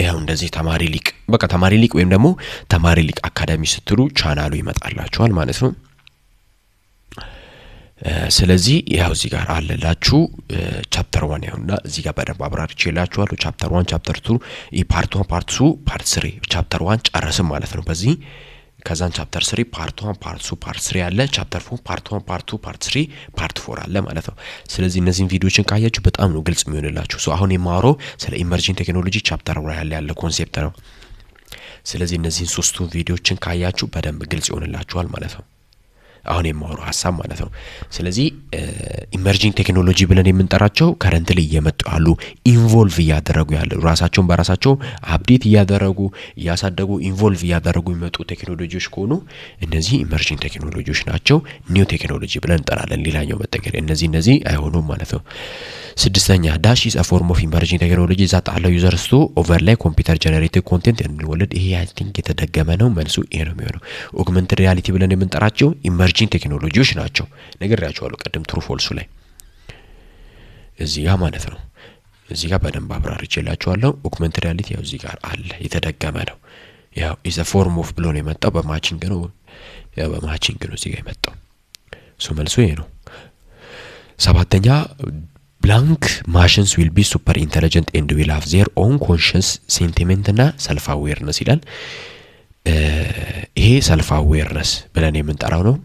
ያው እንደዚህ ተማሪ ሊቅ በቃ ተማሪ ሊቅ ወይም ደግሞ ተማሪ ሊቅ አካዳሚ ስትሉ ቻናሉ ይመጣላችኋል ማለት ነው። ስለዚህ ያው እዚህ ጋር አለላችሁ ቻፕተር 1 ያውና እዚህ ጋር በደንብ አብራርቼላችኋለሁ። ቻፕተር 1 ቻፕተር 2 ፓርት 1 ፓርት 2 ፓርት 3 ቻፕተር 1 ጨረስን ማለት ነው በዚህ ከዛን ቻፕተር 3 ፓርት 1 ፓርት 2 ፓርት 3 አለ ቻፕተር 4 ፓርት 1 ፓርት 2 ፓርት 3 ፓርት 4 አለ ማለት ነው። ስለዚህ እነዚህን ቪዲዮዎችን ካያችሁ በጣም ነው ግልጽ የሚሆንላችሁ። አሁን የማወራው ስለ ኢመርጂንግ ቴክኖሎጂ ቻፕተር 1 ያለ ኮንሴፕት ነው። ስለዚህ እነዚህን ሶስቱን ቪዲዮዎችን ካያችሁ በደንብ ግልጽ ይሆንላችኋል ማለት ነው አሁን የማወራው ሐሳብ ማለት ነው። ስለዚህ ኢመርጂንግ ቴክኖሎጂ ብለን የምንጠራቸው ከረንትሊ እየመጡ ያሉ ኢንቮልቭ እያደረጉ ያሉ ራሳቸውን በራሳቸው አፕዴት እያደረጉ እያሳደጉ ኢንቮልቭ እያደረጉ የሚመጡ ቴክኖሎጂዎች ከሆኑ እነዚህ ኢመርጂንግ ቴክኖሎጂዎች ናቸው። ኒው ቴክኖሎጂ ብለን እንጠራለን። ሌላኛው መጠቀር እነዚህ አይሆኑም ማለት ነው። ስድስተኛ ዳሽ ኢዝ አ ፎርም ኦፍ ኢመርጂንግ ቴክኖሎጂ ዛት አለው ዩዘርስ ቱ ኦቨርላይ ኮምፒውተር ጀነሬትድ ኮንቴንት እንወልድ። ይሄ አይ ቲንክ የተደገመ ነው። መልሱ ይሄ ነው የሚሆነው። ኦግመንትድ ሪያሊቲ ብለን የምንጠራቸው ኢመርጂንግ ቴክኖሎጂዎች ናቸው። ነግሬያችኋለሁ ቅድም ትሩ ፎልሱ ላይ እዚህ ጋር ማለት ነው። እዚህ ጋር በደንብ አብራርቼላችኋለሁ። ኦግመንትድ ሪያሊቲ ያው እዚህ ጋር አለ የተደገመ ነው። ያው ኢዝ አ ፎርም ኦፍ ብሎ ነው የመጣው በማቺንግ ነው። ያው በማቺንግ ነው እዚህ ጋር የመጣው። መልሱ ይሄ ነው። ሰባተኛ blank machines will be super intelligent and will have their own conscious sentiment እና self awareness ይላል። ይሄ self awareness ብለን የምንጠራው ነው።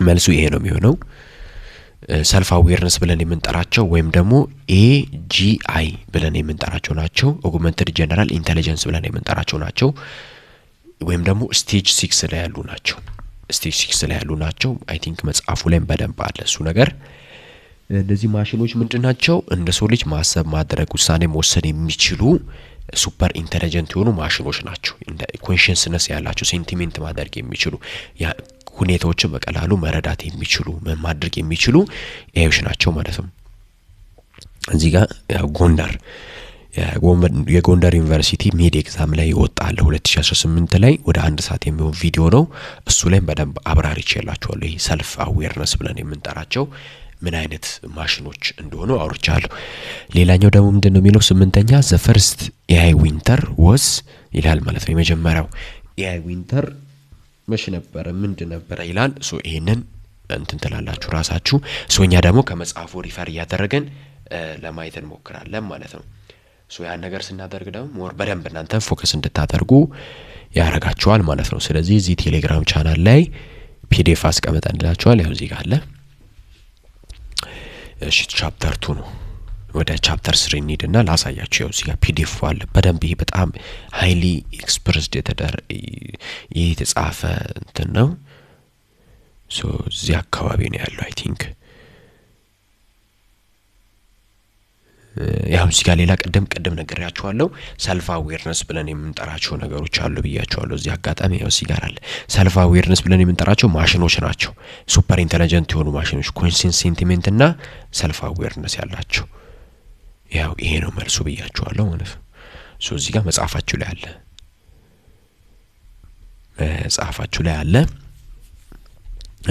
መልሱ ይሄ ነው የሚሆነው። self awareness ብለን የምንጠራቸው ወይም ደግሞ AGI ብለን የምንጠራቸው ናቸው። augmented general intelligence ብለን የምንጠራቸው ናቸው። ወይም ደግሞ stage 6 ላይ ያሉ ናቸው። stage 6 ላይ ያሉ ናቸው። አይ ቲንክ መጽሐፉ ላይ በደንብ አለ እሱ ነገር። እነዚህ ማሽኖች ምንድናቸው? እንደ ሰው ልጅ ማሰብ ማድረግ ውሳኔ መወሰን የሚችሉ ሱፐር ኢንተለጀንት የሆኑ ማሽኖች ናቸው። እንደ ኮንሺየስነስ ያላቸው ሴንቲሜንት ማድረግ የሚችሉ ሁኔታዎችን በቀላሉ መረዳት የሚችሉ ማድረግ የሚችሉ ኤአይዎች ናቸው ማለት ነው። እዚህ ጋር ጎንደር የጎንደር ዩኒቨርሲቲ ሚድ ኤግዛም ላይ ይወጣል 2018 ላይ ወደ 1 ሰዓት የሚሆን ቪዲዮ ነው። እሱ ላይ በደንብ አብራርቼላችኋለሁ። ይሄ ሰልፍ አዌርነስ ብለን የምንጠራቸው ምን አይነት ማሽኖች እንደሆኑ አውርቻለሁ። ሌላኛው ደግሞ ምንድነው የሚለው 8ኛ ዘ ፈርስት ኤአይ ዊንተር ወስ ይላል ማለት ነው። የመጀመሪያው ኤአይ ዊንተር መቼ ነበረ ምንድን ነበረ ይላል። ይሄንን እንትን ትላላችሁ ራሳችሁ። እኛ ደግሞ ከመጽሐፉ ሪፈር እያደረገን ለማየት እንሞክራለን ማለት ነው። ያን ነገር ስናደርግ ደግሞ ሞር በደንብ እናንተ ፎከስ እንድታደርጉ ያረጋችኋል ማለት ነው። ስለዚህ እዚህ ቴሌግራም ቻናል ላይ ፒዲኤፍ አስቀምጠንላችኋል። ያው እዚህ ጋር አለ። እሺ ቻፕተር 2 ነው። ወደ ቻፕተር 3 እንሂድና ላሳያችሁ። ያው እዚህ ጋር ፒዲኤፍ አለ በደንብ። ይሄ በጣም ሃይሊ ኤክስፕረስድ የተጻፈ እንትን ነው። እዚህ አካባቢ ነው ያለው አይ ቲንክ። ያው እዚህ ጋር ሌላ ቀደም ነግሬያችኋለሁ። ሰልፍ አዌርነስ ብለን የምንጠራቸው ነገሮች አሉ ብያችኋለሁ። እዚህ አጋጣሚ ያው እዚህ ጋር አለ። ሰልፍ አዌርነስ ብለን የምንጠራቸው ማሽኖች ናቸው። ሱፐር ኢንተለጀንት የሆኑ ማሽኖች ኮንሽንስ ሴንቲሜንት እና ሰልፍ አዌርነስ ያላቸው። ያው ይሄ ነው መልሱ ብያችኋለሁ ማለት ነው። እዚህ ጋር መጽሐፋችሁ ላይ አለ።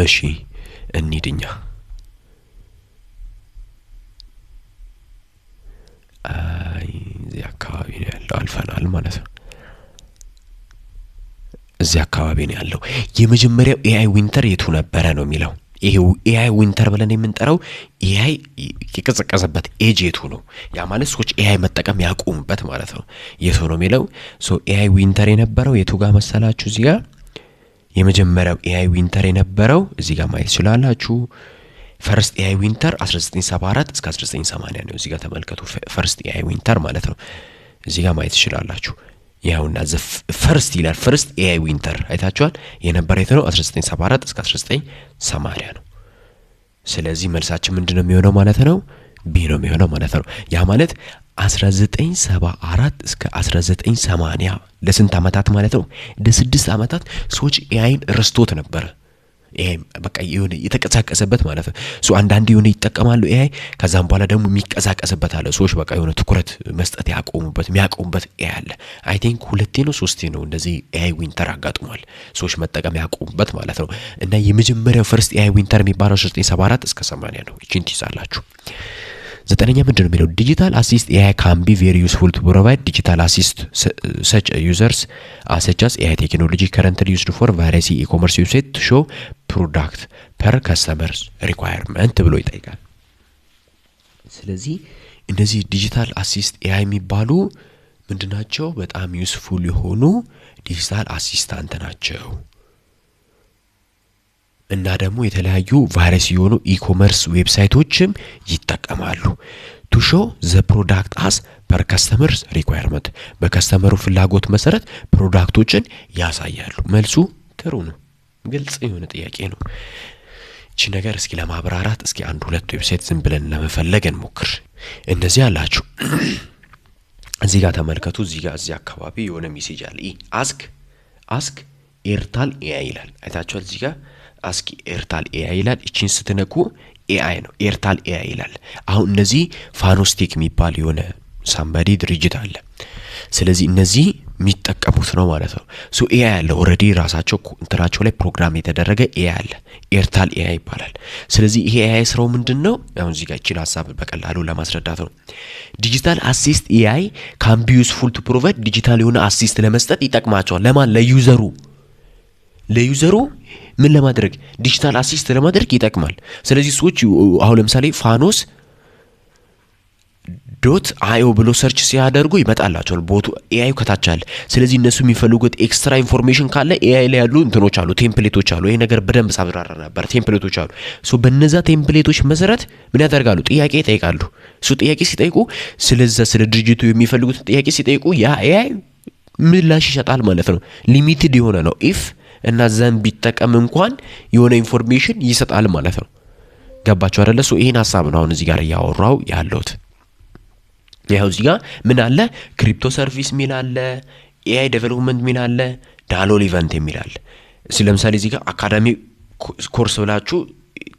እሺ እንሂድኛ እዚህ አካባቢ ነው ያለው። አልፈናል ማለት ነው። እዚህ አካባቢ ነው ያለው። የመጀመሪያው ኤአይ ዊንተር የቱ ነበረ ነው የሚለው። ይሄው ኤአይ ዊንተር ብለን የምንጠራው ኤአይ የቀዘቀዘበት ኤጅ የቱ ነው? ያ ማለት ሰዎች ኤአይ መጠቀም ያቆሙበት ማለት ነው። የቱ ነው የሚለው። ኤአይ ዊንተር የነበረው የቱ ጋር መሰላችሁ? እዚህ ጋር የመጀመሪያው ኤአይ ዊንተር የነበረው እዚህ ጋር ማየት ይችላልላችሁ። ፈርስት ኤአይ ዊንተር 1974 እስከ 1980 ነው። እዚህ ጋር ተመልከቱ ፈርስት ኤአይ ዊንተር ማለት ነው። እዚህ ጋር ማየት ይችላልላችሁ። ያውና ፈርስት ይላል ፈርስት ኤአይ ዊንተር አይታችኋል። የነበረ ነው 1974 እስከ 1980 ነው። ስለዚህ መልሳችን ምንድነው የሚሆነው ማለት ነው? ቢ ነው የሚሆነው ማለት ነው። ያ ማለት 1974 እስከ 1980 ለስንት አመታት ማለት ነው? ለ6 አመታት ሰዎች ኤአይን ረስቶት ነበር። ኤአይ በቃ የሆነ የተቀሳቀሰበት ማለት ነው። አንዳንድ የሆነ ይጠቀማሉ ኤአይ፣ ከዛም በኋላ ደግሞ የሚቀሳቀስበት አለ። ሰዎች በቃ የሆነ ትኩረት መስጠት የሚያቆሙበት ኤአይ አለ። አይ ቲንክ 2 ነው 3 ነው እንደዚህ ኤአይ ዊንተር አጋጥሟል። ሰዎች መጠቀም ያቆሙበት ማለት ነው። እና የመጀመሪያው ፈርስት ኤአይ ዊንተር የሚባለው 1974 እስከ 80 ነው። እቺን ትይዛላችሁ። 9ኛ ምንድነው የሚለው? ዲጂታል አሲስት ኤአይ ካን ቢ ቬሪ ዩስፉል ቱ ፕሮቫይድ ዲጂታል አሲስት ሰች ዩዘርስ such as AI technology currently used for various e-commerce websites to show product per customers requirement ብሎ ይጠይቃል። ስለዚህ እነዚህ ዲጂታል አሲስት ኤአይ የሚባሉ ምንድናቸው? በጣም ዩስፉል የሆኑ ዲጂታል አሲስታንት ናቸው። እና ደግሞ የተለያዩ ቫይረስ የሆኑ ኢኮመርስ ዌብሳይቶችም ይጠቀማሉ። to show the product as per customers requirement በከስተመሩ ፍላጎት መሰረት ፕሮዳክቶችን ያሳያሉ። መልሱ ጥሩ ነው። ግልጽ የሆነ ጥያቄ ነው። እቺ ነገር እስኪ ለማብራራት እስኪ 1-2 ዌብሳይት ዝም ብለን ለመፈለግ እንሞክር። እነዚህ አላችሁ እዚህ ጋር ተመልከቱ። እዚህ አካባቢ የሆነ ሜሴጅ አለ። አስክ ኤርታል ኤአይ ይላል። አይታችኋል? እዚህ ጋር አስክ ኤርታል ኤአይ ይላል። እቺን ስትነኩ ኤአይ ነው ኤርታል ኤአይ ይላል። አሁን እነዚህ ፋኖስቴክ የሚባል የሆነ ሳምባዲ ድርጅት አለ። ስለዚህ እነዚህ የሚጠቀሙት ነው ማለት ነው። ኤአይ አለ ኦሬዲ ራሳቸው እንትራቸው ላይ ፕሮግራም የተደረገ ኤአይ አለ። ኤርታል ኤአይ ይባላል። ስለዚህ ይሄ ኤአይ ስራው ምንድነው? አሁን እዚህ ጋር እቺን ሐሳብ በቀላሉ ለማስረዳት ነው። ዲጂታል አሲስት ኤአይ ካን ቢ ዩስፉል ቱ ፕሮቫይድ ዲጂታል የሆነ አሲስት ለመስጠት ይጠቅማቸዋል። ለማን? ለዩዘሩ ምን ለማድረግ? ዲጂታል አሲስት ለማድረግ ይጠቅማል። ስለዚህ ሰዎች አሁን ለምሳሌ ፋኖስ .io ብሎ ሰርች ሲያደርጉ ይመጣላቸዋል። ቦቱ ኤአይ ከታች አለ። ስለዚህ እነሱ የሚፈልጉት ኤክስትራ ኢንፎርሜሽን ካለ ኤአይ ላይ ያሉ እንትኖች አሉ፣ ቴምፕሌቶች አሉ። ይሄ ነገር በደንብ ሳብራራ ነበር። ቴምፕሌቶች አሉ። በእነዛ ቴምፕሌቶች መሰረት ምን ያደርጋሉ? ጥያቄ ይጠይቃሉ። ጥያቄ ሲጠይቁ ስለ ድርጅቱ የሚፈልጉት ጥያቄ ሲጠይቁ ያ ኤአይ ምላሽ ይሰጣል ማለት ነው። ሊሚትድ የሆነ ነው። ኢፍ እና ዘን ቢጠቀም እንኳን የሆነ ኢንፎርሜሽን ይሰጣል ማለት ነው። ገባችሁ አይደለ? ይሄን ሐሳብ ነው አሁን እዚህ ጋር ያወራው ያለሁት። ያው እዚህ ጋር ምን አለ? ክሪፕቶ ሰርቪስ ሚል አለ፣ ኤአይ ዴቨሎፕመንት ሚል አለ፣ ዳሎል ኢቨንት የሚል አለ። ለምሳሌ እዚህ ጋር አካዳሚ ኮርስ ብላችሁ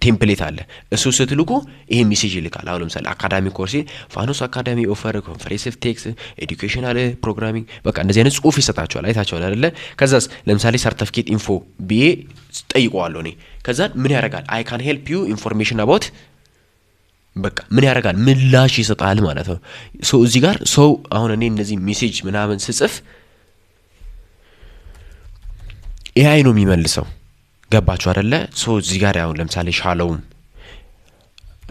ቴምፕሌት አለ። እሱ ስትልኩ ይሄ ሜሴጅ ይልካል። አሁን ለምሳሌ አካዳሚ ኮርስ ፋኖስ አካዳሚ ኦፈር ኮንፈረንስ ቴክስ ኤዱኬሽናል ፕሮግራሚንግ በቃ እንደዚህ አይነት ጽሁፍ ይሰጣቸዋል። አይታችኋል አይደለ? ከዛስ ለምሳሌ ሰርቲፊኬት ኢንፎ ቢኤ ጠይቀዋለሁ እኔ። ከዛ ምን ያደርጋል? አይ ካን ሄልፕ ዩ ኢንፎርሜሽን አባውት በቃ ምን ያደርጋል? ምላሽ ይሰጣል ማለት ነው። እዚህ ጋር አሁን እኔ እነዚህ ሜሴጅ ምናምን ስጽፍ ኤአይ ነው የሚመልሰው። ገባችሁ አይደለ? እዚህ ጋር ያው ለምሳሌ ሻሎም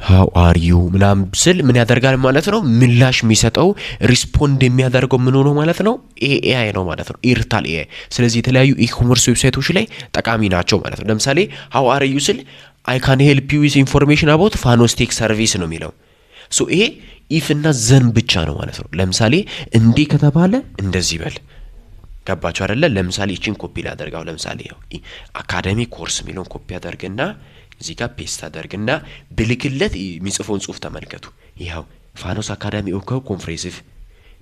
how are you ምናምን ስል ምን ያደርጋል ማለት ነው? ምላሽ የሚሰጠው ሪስፖንድ የሚያደርገው ምን ሆኖ ማለት ነው? ኤአይ ነው ማለት ነው። ኤርታል ኤአይ። ስለዚህ የተለያዩ ኢኮመርስ ዌብሳይቶች ላይ ጠቃሚ ናቸው ማለት ነው። ለምሳሌ how are you ስል I can help you with information about ፋኖስቴክ ሰርቪስ ነው የሚለው። ይሄ ኢፍ እና ዘን ብቻ ነው ማለት ነው። ለምሳሌ እንዲህ ከተባለ እንደዚህ በል። ገባችሁ አይደለ? ለምሳሌ እቺን ኮፒ ላደርጋው። ለምሳሌ ያው አካዳሚ ኮርስ የሚለውን ኮፒ አደርግና እዚህ ጋር ፔስት አደርግና ብልክለት የሚጽፈውን ጽሁፍ ተመልከቱ። ይሄው ፋኖስ አካዳሚ ኮንፈረንስ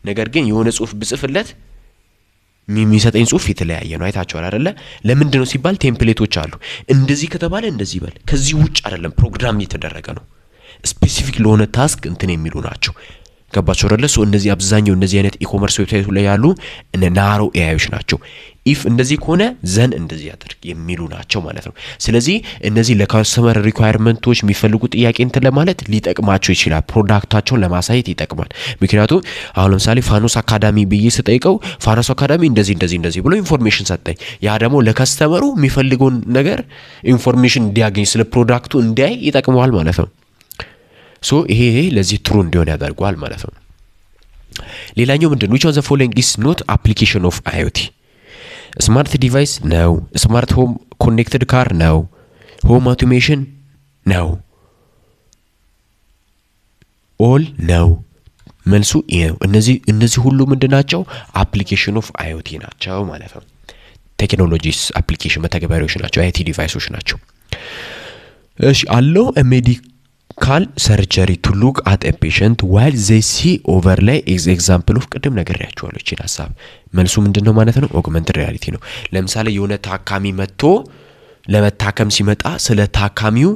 ነገር ግን የሆነ ጽሁፍ ብጽፍለት የሚሰጠኝ ጽሁፍ የተለያየ ነው። አይታችኋል አይደለ? ለምንድን ነው ሲባል ቴምፕሌቶች አሉ። እንደዚህ ከተባለ እንደዚህ በል። ከዚህ ውጭ አይደለም፣ ፕሮግራም እየተደረገ ነው። ስፔሲፊክ ለሆነ ታስክ እንትን የሚሉ ናቸው። ገባችሁ አይደለ? እነዚህ አብዛኛው እነዚህ አይነት ኢኮመርስ ዌብሳይት ላይ ያሉ እነ ናሮ ኤአይዎች ናቸው። ኢፍ እንደዚህ ከሆነ ዘን እንደዚህ ያደርግ የሚሉ ናቸው ማለት ነው። ስለዚህ እነዚህ ለካስተመር ሪኳየርመንቶች የሚፈልጉ ጥያቄ እንትን ለማለት ሊጠቅማቸው ይችላል። ፕሮዳክታቸውን ለማሳየት ይጠቅማል። ምክንያቱም አሁን ለምሳሌ ፋኖስ አካዳሚ ብዬ ስጠይቀው ፋኖስ አካዳሚ እንደዚህ ብሎ ኢንፎርሜሽን ሰጠኝ። ያ ደግሞ ለካስተመሩ የሚፈልገውን ነገር ኢንፎርሜሽን እንዲያገኝ ስለ ፕሮዳክቱ እንዲያይ ይጠቅመዋል ማለት ነው። ይሄ ለዚህ ትሩ እንዲሆን ያደርገዋል ማለት ነው። ሌላኛው ምንድነው? which of the following is not application of IoT? ስማርት ዲቫይስ ነው። ስማርት ሆም ኮኔክትድ ካር ነው። ሆም አውቶሜሽን ነው። ኦል ነው መልሱ ይሄ ነው። እነዚህ ሁሉ ምንድናቸው? አፕሊኬሽን ኦፍ IoT ናቸው ማለት ነው። ቴክኖሎጂስ አፕሊኬሽን መተግበሪያዎች ናቸው፣ IoT ዲቫይሶች ናቸው። እሺ አለው ሜዲካል ሰርጀሪ ቱ ሉክ አት ኤ ፔሸንት ዋይል ዘይ ሲ ኦቨርላይ ኤግዛምፕል ኦፍ ቅድም ነግሬያችኋለሁ እቺን ሐሳብ። መልሱ ምንድነው ማለት ነው? ኦግመንትድ ሪያሊቲ ነው። ለምሳሌ የሆነ ታካሚ መጥቶ ለመታከም ሲመጣ ስለ ታካሚው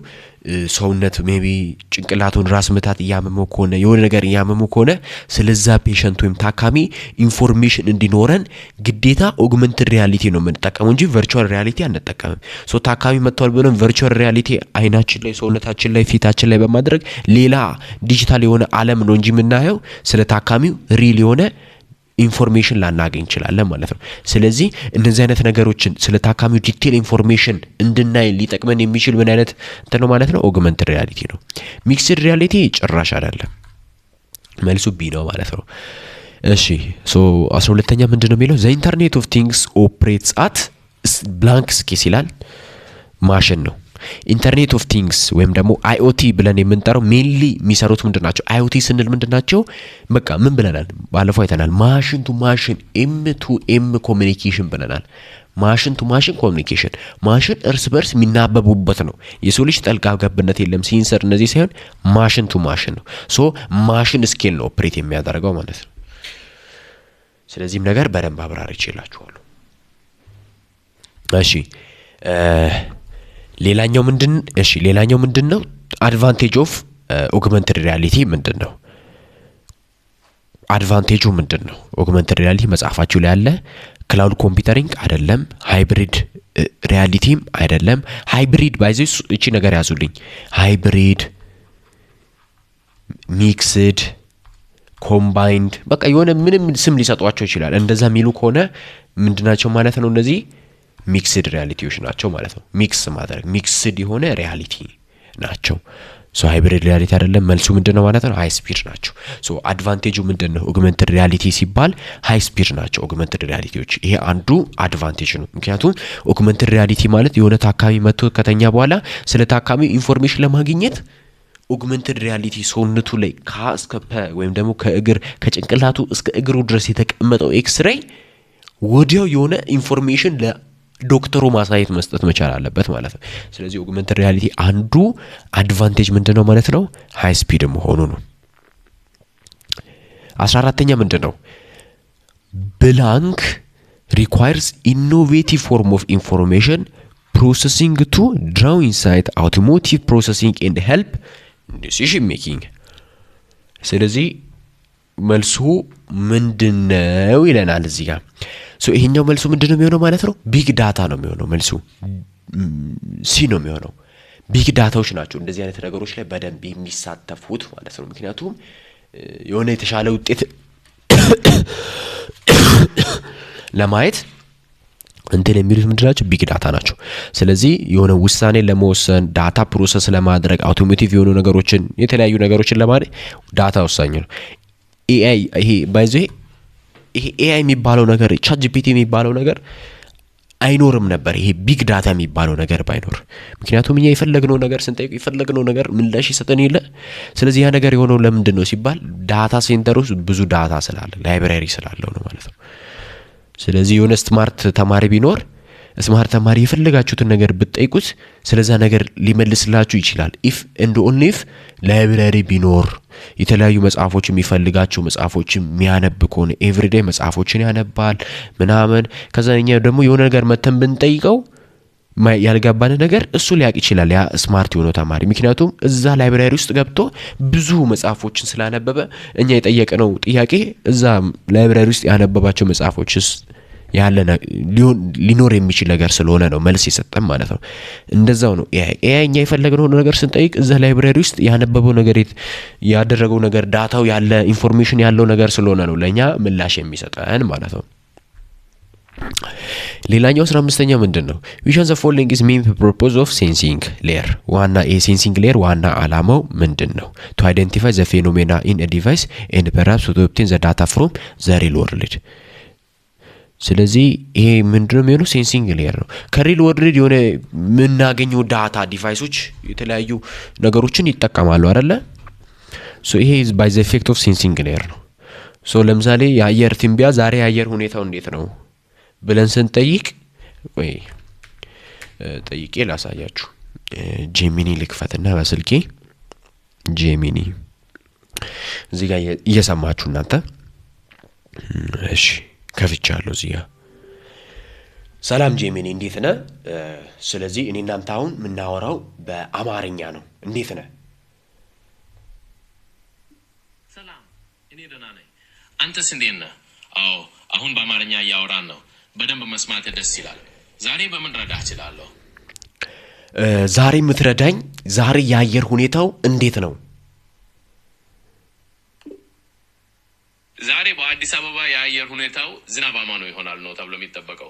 ሰውነት ሜቢ ጭንቅላቱን ራስ ምታት እያመመው ከሆነ የሆነ ነገር እያመመው ከሆነ ስለዛ ፔሸንት ወይም ታካሚ ኢንፎርሜሽን እንዲኖረን ግዴታ ኦግመንትድ ሪያሊቲ ነው የምንጠቀመው እንጂ ቨርቹዋል ሪያሊቲ አንጠቀምም። ሶ ታካሚ መጥቷል ብለን ቨርቹዋል ሪያሊቲ አይናችን ላይ ሰውነታችን ላይ ፊታችን ላይ በማድረግ ሌላ ዲጂታል የሆነ ዓለም ነው እንጂ የምናየው ስለ ታካሚው ሪል የሆነ ኢንፎርሜሽን ላናገኝ እንችላለን ማለት ነው። ስለዚህ እነዚህ አይነት ነገሮችን ስለ ታካሚው ዲቴል ኢንፎርሜሽን እንድናይ ሊጠቅመን የሚችል ምን አይነት እንትን ነው ማለት ነው? ኦግመንትድ ሪያሊቲ ነው። ሚክስድ ሪያሊቲ ጭራሽ አይደለም። መልሱ ቢ ነው ማለት ነው። እሺ ሶ 12ኛ ምንድነው የሚለው? ዘ ኢንተርኔት ኦፍ ቲንግስ ኦፕሬትስ አት ብላንክ ስኬስ ይላል። ማሽን ነው። ኢንተርኔት ኦፍ ቲንግስ ወይም ደግሞ IoT ብለን የምንጠራው ሜንሊ የሚሰሩት ምንድናቸው? IoT ስንል ምንድናቸው? በቃ ምን ብለናል? ባለፈው አይተናል። ማሽን ቱ ማሽን ኤም ቱ ኤም ኮሚኒኬሽን ብለናል። ማሽን ቱ ማሽን ኮሚኒኬሽን፣ ማሽን እርስ በርስ የሚናበቡበት ነው። የሰው ልጅ ጠልቃ ገብነት የለም። ሲንሰር እነዚህ ሳይሆን ማሽን ቱ ማሽን ነው። ሶ ማሽን ስኬል ነው ኦፕሬት የሚያደርገው ማለት ነው። ስለዚህም ነገር በደንብ አብራርቼላችኋለሁ። እሺ ሌላኛው ምንድነው? አድቫንቴጅ ኦፍ ኦግመንትድ ሪያሊቲ ምንድነው? አድቫንቴጁ ምንድነው? ኦግመንትድ ሪያሊቲ መጽሐፋችሁ ላይ አለ። ክላውድ ኮምፒውተሪንግ አይደለም፣ ሃይብሪድ ሪያሊቲም አይደለም። ሃይብሪድ ባይዘስ እቺ ነገር ያዙልኝ። ሃይብሪድ፣ ሚክስድ፣ ኮምባይንድ በቃ የሆነ ምንም ስም ሊሰጧቸው ይችላል። እንደዛ የሚሉ ከሆነ ምንድናቸው ማለት ነው? እነዚህ ሚክስድ ሪያሊቲዎች ናቸው ማለት ነው። ሚክስ ማድረግ ሚክስድ የሆነ ሪያሊቲ ናቸው። ሶ ሃይብሪድ ሪያሊቲ አይደለም። መልሱ ምንድነው ማለት ነው? ሃይ ስፒድ ናቸው። ሶ አድቫንቴጁ ምንድነው? ኦግመንትድ ሪያሊቲ ሲባል ሃይ ስፒድ ናቸው ኦግመንትድ ሪያሊቲዎች። ይሄ አንዱ አድቫንቴጅ ነው። ምክንያቱም ኦግመንትድ ሪያሊቲ ማለት የሆነ ታካሚ መጥቶ ከተኛ በኋላ ስለ ታካሚ ኢንፎርሜሽን ለማግኘት ኦግመንትድ ሪያሊቲ ሰውነቱ ላይ ከእስከ ፐ ወይም ደግሞ ከእግር ከጭንቅላቱ እስከ እግሩ ድረስ የተቀመጠው ኤክስሬይ ወዲያው የሆነ ኢንፎርሜሽን ዶክተሩ ማሳየት መስጠት መቻል አለበት ማለት ነው። ስለዚህ ኦግመንትድ ሪያሊቲ አንዱ አድቫንቴጅ ምንድነው ማለት ነው? ሃይ ስፒድ መሆኑ ነው። 14ኛ ምንድነው? ብላንክ ሪኳየርስ ኢኖቬቲቭ ፎርም ኦፍ ኢንፎርሜሽን ፕሮሰሲንግ ቱ ድራው ኢንሳይት አውቶሞቲቭ ፕሮሰሲንግ ኤንድ ሄልፕ ዲሲዥን ሜኪንግ። ስለዚህ መልሱ ምንድነው ይለናል እዚህ ጋር። ሶ ይሄኛው መልሱ ምንድነው የሚሆነው ማለት ነው? ቢግ ዳታ ነው የሚሆነው። መልሱ ሲ ነው የሚሆነው። ቢግ ዳታዎች ናቸው እንደዚህ አይነት ነገሮች ላይ በደንብ የሚሳተፉት ማለት ነው። ምክንያቱም የሆነ የተሻለ ውጤት ለማየት እንትን የሚሉት ምንድናቸው? ቢግ ዳታ ናቸው። ስለዚህ የሆነ ውሳኔ ለመወሰን ዳታ ፕሮሰስ ለማድረግ አውቶሞቲቭ የሆኑ ነገሮችን የተለያዩ ነገሮችን ለማድረግ ዳታ ወሳኝ ነው። ኤአይ ይሄ ባይዘ ይሄ ኤአይ የሚባለው ነገር ቻት ጂፒቲ የሚባለው ነገር አይኖርም ነበር ይሄ ቢግ ዳታ የሚባለው ነገር ባይኖር። ምክንያቱም እኛ የፈለግነው ነገር ስንጠይቅ የፈለግነው ነገር ምላሽ ይሰጠን የለ። ስለዚህ ያ ነገር የሆነው ለምንድን ነው ሲባል ዳታ ሴንተር ውስጥ ብዙ ዳታ ስላለ ላይብራሪ ስላለው ነው ማለት ነው። ስለዚህ የሆነ ስማርት ተማሪ ቢኖር ስማርት ተማሪ የፈለጋችሁትን ነገር ብትጠይቁት ስለዛ ነገር ሊመልስላችሁ ይችላል። ኢፍ ኤንድ ኦንሊ ኢፍ ላይብራሪ ቢኖር የተለያዩ መጽሐፎች የሚፈልጋቸው መጽሐፎችን የሚያነብ ከሆነ ኤቭሪዴይ መጽሐፎችን ያነባል ምናምን። ከዛኛ ደግሞ የሆነ ነገር መተን ብንጠይቀው ያልገባን ነገር እሱ ሊያቅ ይችላል ያ ስማርት የሆነው ተማሪ። ምክንያቱም እዛ ላይብራሪ ውስጥ ገብቶ ብዙ መጽሐፎችን ስላነበበ እኛ የጠየቅነው ጥያቄ እዛ ላይብራሪ ውስጥ ያነበባቸው መጽሐፎች ያለ ሊኖር የሚችል ነገር ስለሆነ ነው መልስ የሰጠን ማለት ነው። እንደዛው ነው ኤአይ እኛ የፈለግነው ነገር ስንጠይቅ እዛ ላይብራሪ ውስጥ ያነበበው ነገር ያደረገው ነገር ዳታው ያለ ኢንፎርሜሽን ያለው ነገር ስለሆነ ነው ለኛ ምላሽ የሚሰጠን ማለት ነው። ሌላኛው 15ኛ ምንድነው? ዊች ኦፍ ዘ ፎሎዊንግ ኢዝ ሜን ፐርፖዝ ኦፍ ሴንሲንግ ሌየር። ዋና የሴንሲንግ ሌየር ዋና አላማው ምንድነው? ቱ አይደንቲፋይ ዘ ፌኖሜና ኢን ኤ ዲቫይስ ኤንድ ፐርሃፕስ ቱ ኦብቴን ዘ ዳታ ፍሮም ዘ ሪል ወርልድ። ስለዚህ ይሄ ምንድነው የሚሆነው? ሴንሲንግ ሌየር ነው። ከሪል ወርልድ የሆነ የምናገኘው ዳታ ዲቫይሶች የተለያዩ ነገሮችን ይጠቀማሉ አይደለ? ሶ ይሄ is by the effect of sensing layer ነው። ሶ ለምሳሌ የአየር ትንበያ ዛሬ የአየር ሁኔታው እንዴት ነው ብለን ስንጠይቅ ወይ ጠይቄ ላሳያችሁ። ጄሚኒ ልክፈትና በስልኬ ጄሚኒ እዚህ ጋር እየሰማችሁ እናንተ እሺ ከፍቻለሁ እዚህ ጋር ሰላም ጄሚኒ እንዴት ነህ? ስለዚህ እኔ እናንተ አሁን ምናወራው በአማርኛ ነው። እንዴት ነህ? ሰላም እኔ ደህና ነኝ። አንተስ እንዴት ነህ? አዎ አሁን በአማርኛ እያወራን ነው። በደንብ መስማት ደስ ይላል። ዛሬ በምን ረዳህ እችላለሁ? ዛሬ የምትረዳኝ ዛሬ የአየር ሁኔታው እንዴት ነው? ዛሬ በአዲስ አበባ የአየር ሁኔታው ዝናባማ ነው ይሆናል ነው ተብሎ የሚጠበቀው።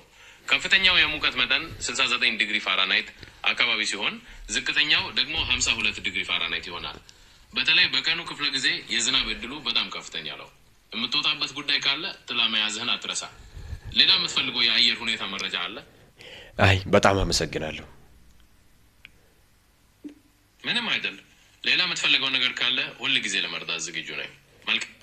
ከፍተኛው የሙቀት መጠን 69 ዲግሪ ፋራናይት አካባቢ ሲሆን ዝቅተኛው ደግሞ 52 ዲግሪ ፋራናይት ይሆናል። በተለይ በቀኑ ክፍለ ጊዜ የዝናብ እድሉ በጣም ከፍተኛ ነው። የምትወጣበት ጉዳይ ካለ ጥላ መያዝህን አትረሳ። ሌላ የምትፈልገው የአየር ሁኔታ መረጃ አለ? አይ በጣም አመሰግናለሁ። ምንም አይደል። ሌላ የምትፈልገው ነገር ካለ ሁሉ ጊዜ ለመርዳት ዝግጁ ነኝ። መልካም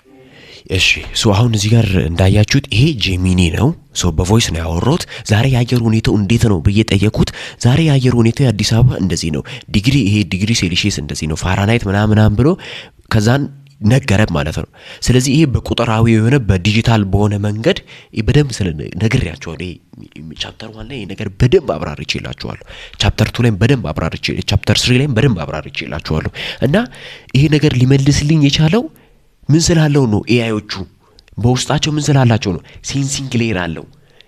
እሺ ሶ አሁን እዚህ ጋር እንዳያችሁት ይሄ ጄሚኒ ነው። ሶ በቮይስ ነው ያወራሁት። ዛሬ የአየር ሁኔታው እንዴት ነው ብዬ ጠየቁት። ዛሬ የአየር ሁኔታው የአዲስ አበባ እንደዚህ ነው፣ ዲግሪ ይሄ ዲግሪ ሴልሺየስ እንደዚህ ነው፣ ፋራናይት ምናምን ብሎ ከዛን ነገረብ ማለት ነው። ስለዚህ ይሄ በቁጥራዊ የሆነ በዲጂታል በሆነ መንገድ በደንብ ስለነግሬያችኋለሁ። ቻፕተር 1 ላይ ነገር በደንብ አብራርቼላችኋለሁ። ቻፕተር 2 ላይ በደንብ አብራርቼ ቻፕተር 3 ላይ በደንብ አብራርቼላችኋለሁ። እና ይሄ ነገር ሊመልስልኝ የቻለው ምን ስላለው ነው? ኤአይዎቹ በውስጣቸው ምን ስላላቸው ነው? ሴንሲንግ ሌየር አለው።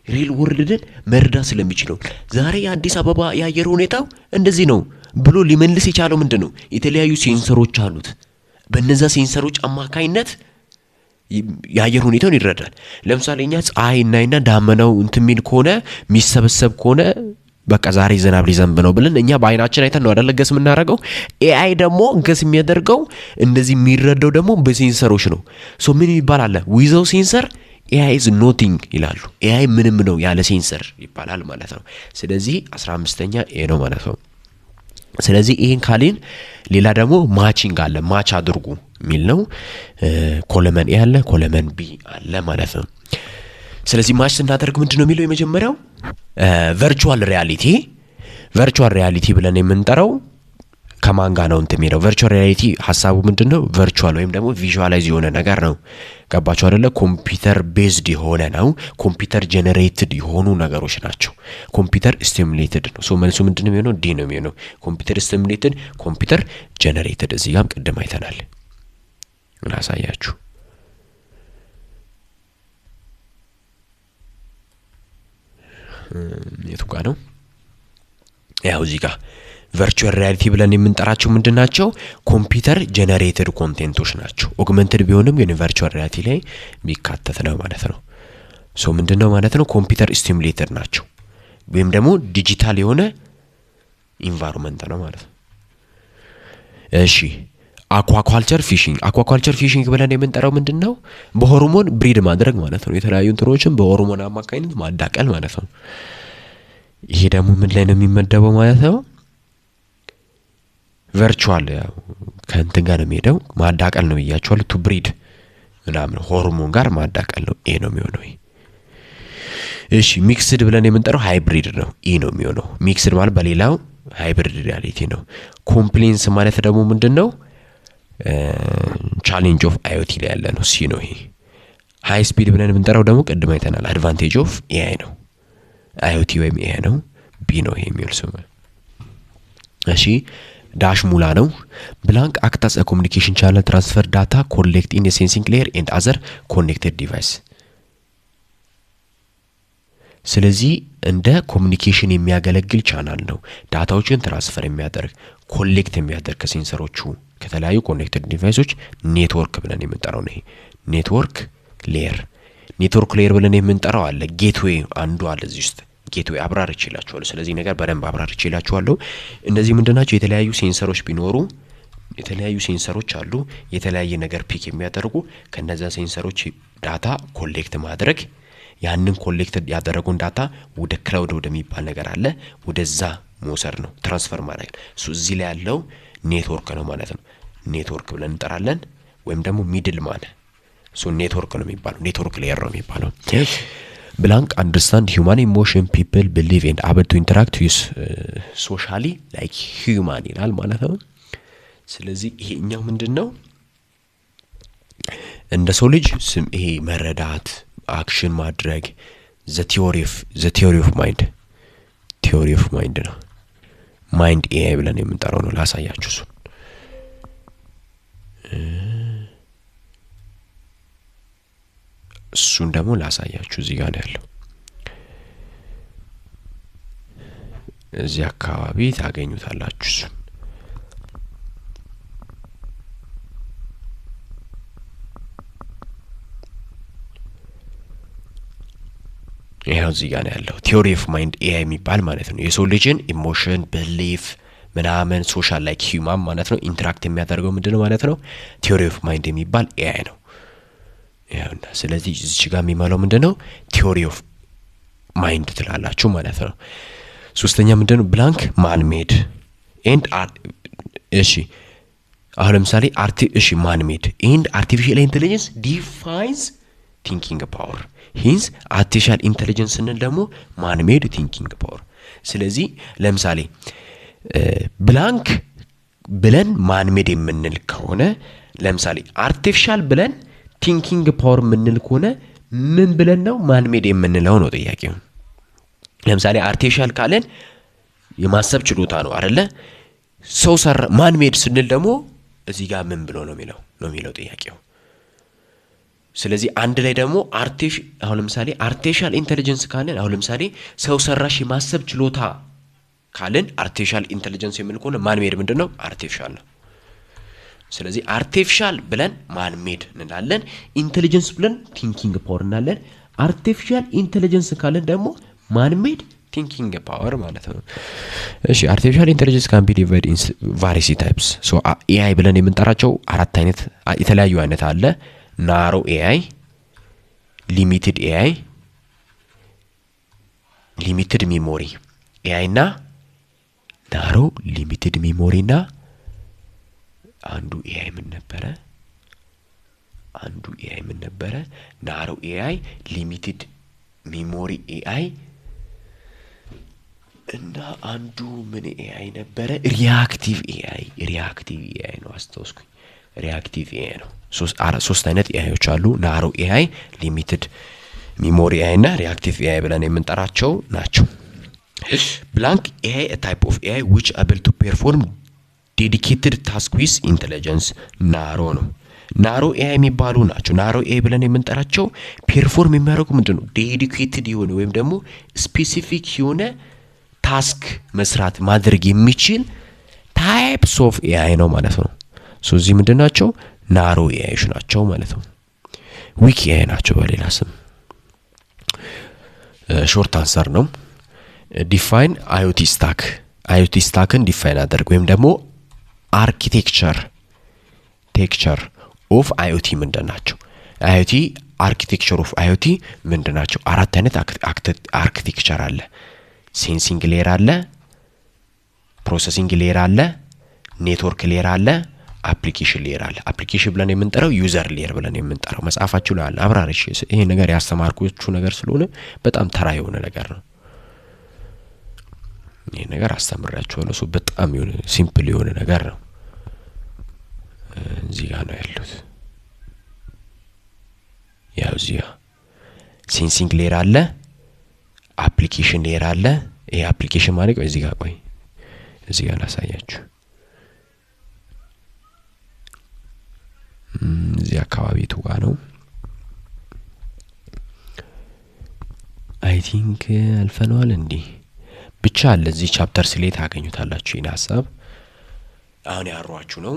ሪል ወርልድን መረዳት ስለሚችለው ዛሬ የአዲስ አበባ የአየር ሁኔታው እንደዚህ ነው ብሎ ሊመልስ የቻለው ምንድነው? የተለያዩ ሴንሰሮች አሉት። በእነዛ ሴንሰሮች አማካይነት የአየር ሁኔታውን ይረዳል። ለምሳሌ እኛ ፀሐይ እናይና ዳመናው እንትን ከሆነ የሚሰበሰብ ከሆነ በቃ ዛሬ ዝናብ ሊዘንብ ነው ብለን እኛ በአይናችን አይተን ነው አይደል ገስ የምናደርገው። ኤአይ ደግሞ ገስ የሚያደርገው እንደዚህ የሚረዳው ደግሞ በሴንሰሮች ነው። ሶ ምን ይባላል? ዊዛው ሴንሰር ኤአይ ኢዝ ኖቲንግ ይላሉ። ኤአይ ምንም ነው ያለ ሴንሰር ይባላል ማለት ነው። ስለዚህ 15ኛ ኤ ነው ማለት ነው። ስለዚህ ይሄን ካልን ሌላ ደግሞ ማቺንግ አለ። ማች አድርጉ የሚል ነው። ኮለመን ኤ አለ፣ ኮለመን ቢ አለ ማለት ነው። ስለዚህ ማች ስናደርግ ምንድነው የሚለው? የመጀመሪያው ቨርቹዋል ሪያሊቲ ብለን የምንጠራው ከማን ጋር ነው እንትን የሚለው? ቨርቹዋል ሪያሊቲ ሐሳቡ ምንድነው? ቨርቹዋል ወይም ደግሞ ቪዥዋላይዝ የሆነ ነገር ነው። ገባችሁ አይደለ? ኮምፒውተር ቤዝድ የሆነ ነው። ኮምፒውተር ጄነሬትድ የሆኑ ነገሮች ናቸው። ኮምፒውተር ስቲሙሌትድ ነው። ሶ መልሱ ምንድነው የሚሆነው? ዲ ነው የሚሆነው። ኮምፒውተር ስቲሙሌትድ፣ ኮምፒውተር ጄነሬትድ። እዚህ ጋርም ቅድም አይተናል። ላሳያችሁ። የቱ ጋር ነው? ያው እዚህ ጋር ቨርቹዋል ሪያሊቲ ብለን የምንጠራቸው ምንድናቸው? ኮምፒውተር ጄነሬትድ ኮንቴንቶች ናቸው። ኦግመንትድ ቢሆንም ግን ቨርቹዋል ሪያሊቲ ላይ ቢካተት ነው ማለት ነው። ሶ ምንድነው ማለት ነው? ኮምፒውተር ስቲሙሌትድ ናቸው ወይም ደግሞ ዲጂታል የሆነ ኢንቫይሮንመንት ነው ማለት ነው። እሺ አኳካልቸር ፊሺንግ ብለን የምንጠራው ምንድነው? በሆርሞን ብሪድ ማድረግ ማለት ነው። የተለያዩ እንትሮችን በሆርሞን አማካኝነት ማዳቀል ማለት ነው። ይሄ ደግሞ ምን ላይ ነው የሚመደበው ማለት ነው? ቨርቹዋል ከእንትን ጋር ነው የሚሄደው። ማዳቀል ነው ብያችኋለሁ። ቱ ብሪድ ምናምን ሆርሞን ጋር ማዳቀል ነው። ኤ ነው የሚሆነው። እሺ ሚክስድ ብለን የምንጠራው ሃይብሪድ ነው። ኢ ነው የሚሆነው። ሚክስድ ማለት በሌላው ሃይብሪድ ሪያሊቲ ነው። ኮምፕሌንስ ማለት ደግሞ ምንድነው? ቻሌንጅ ኦፍ አይኦቲ ላይ ያለ ነው። ሲ ነው ይሄ። ሃይ ስፒድ ብለን የምንጠራው ደግሞ ቅድም አይተናል። አድቫንቴጅ ኦፍ ኤአይ ነው። አይኦቲ ወይም ኤአይ ነው። ቢ ነው ይሄ የሚልሰው። እሺ ዳሽ ሙላ ነው። ብላንክ አክት አስ ኮሙኒኬሽን ቻናል ትራንስፈር ዳታ ኮሌክት ኢን ሴንሲንግ ሌየር ኤንድ አዘር ኮኔክትድ ዲቫይስ። ስለዚህ እንደ ኮሙኒኬሽን የሚያገለግል ቻናል ነው። ዳታዎችን ትራንስፈር የሚያደርግ ኮሌክት የሚያደርግ ከሴንሰሮቹ ከተለያዩ ኮኔክትድ ዲቫይሶች ኔትወርክ ብለን የምንጠራው ነው። ይሄ ኔትወርክ ሌየር ብለን የምንጠራው አለ። ጌትዌይ አንዱ አለ እዚህ ውስጥ ጌትዌይ አብራርቼላችኋለሁ። ስለዚህ ነገር በደንብ አብራርቼላችኋለሁ። እነዚህ ምንድናቸው? የተለያዩ ሴንሰሮች ቢኖሩ የተለያዩ ሴንሰሮች አሉ። የተለያየ ነገር ፒክ የሚያደርጉ ከነዛ ሴንሰሮች ዳታ ኮሌክት ማድረግ ያንን ኮሌክት ያደረጉን ዳታ ወደ ክላውድ ወደሚባል ነገር አለ ወደዛ መውሰድ ነው፣ ትራንስፈር ማድረግ ነው። እዚህ ላይ ያለው ኔትወርክ ነው ማለት ነው። ኔትወርክ ብለን እንጠራለን። ወይም ደግሞ ሚድልማን ሶ ኔትወርክ ነው የሚባለው ኔትወርክ ሌየር ነው የሚባለው ብላንክ አንደርስታንድ ሂውማን ኢሞሽን ፒፕል ቢሊቭ ኤንድ አብል ቱ ኢንተራክት ዊዝ ሶሻሊ ላይክ ሂውማን ይላል ማለት ነው ስለዚህ ይሄኛው ምንድነው እንደ ሰው ልጅ ይሄ መረዳት አክሽን ማድረግ the theory of mind ነው ማይንድ AI ብለን የምንጠራው ነው ላሳያችሁ እሱን ደግሞ ላሳያችሁ እዚህ ጋር ነው ያለው እዚህ አካባቢ ታገኙታላችሁ እሱን ይሄው እዚህ ጋር ነው ያለው ቲዮሪ ኦፍ ማይንድ AI የሚባል ማለት ነው የሰው ልጅን ኢሞሽን ቢሊፍ ምናምን ሶሻል ላይክ ሂውማን ማለት ነው ኢንተራክት የሚያደርገው ምንድነው ማለት ነው ቲዮሪ ኦፍ ማይንድ የሚባል AI ነው ያውና ስለዚህ እዚህ ጋር የሚመለው ምንድነው ቲዮሪ ኦፍ ማይንድ ትላላችሁ ማለት ነው ሶስተኛ ምንድነው ብላንክ ማን ሜድ ኤንድ እሺ አሁን ለምሳሌ ማን ሜድ ኤንድ አርቲፊሻል ኢንተለጀንስ ዲፋይንስ ቲንኪንግ ፓወር ሂንስ አርቲፊሻል ኢንተለጀንስ ስንል ደግሞ ማን ሜድ ቲንኪንግ ፓወር ስለዚህ ለምሳሌ ብላንክ ብለን ማን ሜድ የምንል ከሆነ ለምሳሌ አርቲፊሻል ብለን ቲንኪንግ ፓወር የምንል ከሆነ ምን ብለን ነው ማን ሜድ የምንለው ነው ጥያቄው ለምሳሌ አርቲፊሻል ካለን የማሰብ ችሎታ ነው አይደለ ሰው ሰራ ማን ሜድ ስንል ደግሞ እዚህ ጋር ምን ብሎ ነው የሚለው ጥያቄው ስለዚህ አንድ ላይ ደግሞ አሁን ለምሳሌ አርቲፊሻል ኢንተለጀንስ ካለን አሁን ለምሳሌ ሰው ሰራሽ የማሰብ ችሎታ ካለን አርቲፊሻል ኢንተለጀንስ የሚል ከሆነ ማን ሜድ ምንድነው አርቲፊሻል ነው ስለዚህ አርቲፊሻል ብለን ማን ሜድ እንላለን ኢንተለጀንስ ብለን ቲንኪንግ ፓወር እንላለን አርቲፊሻል ኢንተለጀንስ ካለን ደግሞ ማን ሜድ ቲንኪንግ ፓወር ማለት ነው እሺ አርቲፊሻል ኢንተለጀንስ ካን ቢ ዲቫይድ ኢን ቫሪየስ ታይፕስ ሶ AI ብለን የምንጠራቸው አራት አይነት የተለያዩ አይነት አለ ናሮ AI ሊሚትድ AI ሊሚትድ ሚሞሪ AI እና ናሮ ሊሚትድ ሚሞሪ እና አንዱ AI ምን ነበረ ናሮ AI ሊሚትድ ሚሞሪ AI እና አንዱ ምን AI ነበረ ሪአክቲቭ AI ነው አስተውስኩኝ ሪአክቲቭ AI ነው ሶስት አይነት AIዎች አሉ ናሮ AI ሊሚትድ ሚሞሪ AI እና ሪአክቲቭ AI ብለን የምንጠራቸው ናቸው ብላንክ AI a type of AI which able to perform dedicated task with intelligence ናሮ ነው ናሮ AI የሚባሉ ናቸው ናሮ AI ብለን የምንጠራቸው ፐርፎርም የሚያደርጉ ምንድነው ዴዲኬትድ የሆነ ወይም ደግሞ ስፔሲፊክ የሆነ ታስክ መስራት ማድረግ የሚችል ታይፕስ ኦፍ AI ነው ማለት ነው ሶ እዚህ ምንድናቸው ናሮ AIዎች ናቸው ማለት ነው ዊክ AI ናቸው በሌላ ስም ሾርት አንሰር ነው ዲፋይን IoT ስታክን ዲፋይን አድርግ ወይም ደግሞ አርኪቴክቸር ኦፍ IoT ምንድናቸው IoT አርኪቴክቸር ኦፍ IoT ምንድናቸው አራት አይነት አርኪቴክቸር አለ ሴንሲንግ ሌየር አለ ፕሮሰሲንግ ሌየር አለ ኔትወርክ ሌየር አለ አፕሊኬሽን ሌየር አለ አፕሊኬሽን ብለን የምንጠራው ዩዘር ሌየር ብለን የምንጠራው መጽሐፋችሁ ላይ አለ አብራርሽ ይሄ ነገር ያስተማርኩችሁ ነገር ስለሆነ በጣም ተራ የሆነ ነገር ነው ይሄ ነገር አስተምራችኋለሁ ሶ በጣም የሆነ ሲምፕል የሆነ ነገር ነው እዚህ ጋር ነው ያሉት ያው እዚህ ሴንሲንግ ሌየር አለ አፕሊኬሽን ሌየር አለ ይሄ አፕሊኬሽን ማለት እዚህ ጋር ላሳያችሁ እዚህ አካባቢ ተዋ ነው አይ ቲንክ አልፈነዋል እንዴ ብቻ ለዚህ ቻፕተር ስሌት አገኙታላችሁ ይሄን ሐሳብ አሁን ያሯችሁ ነው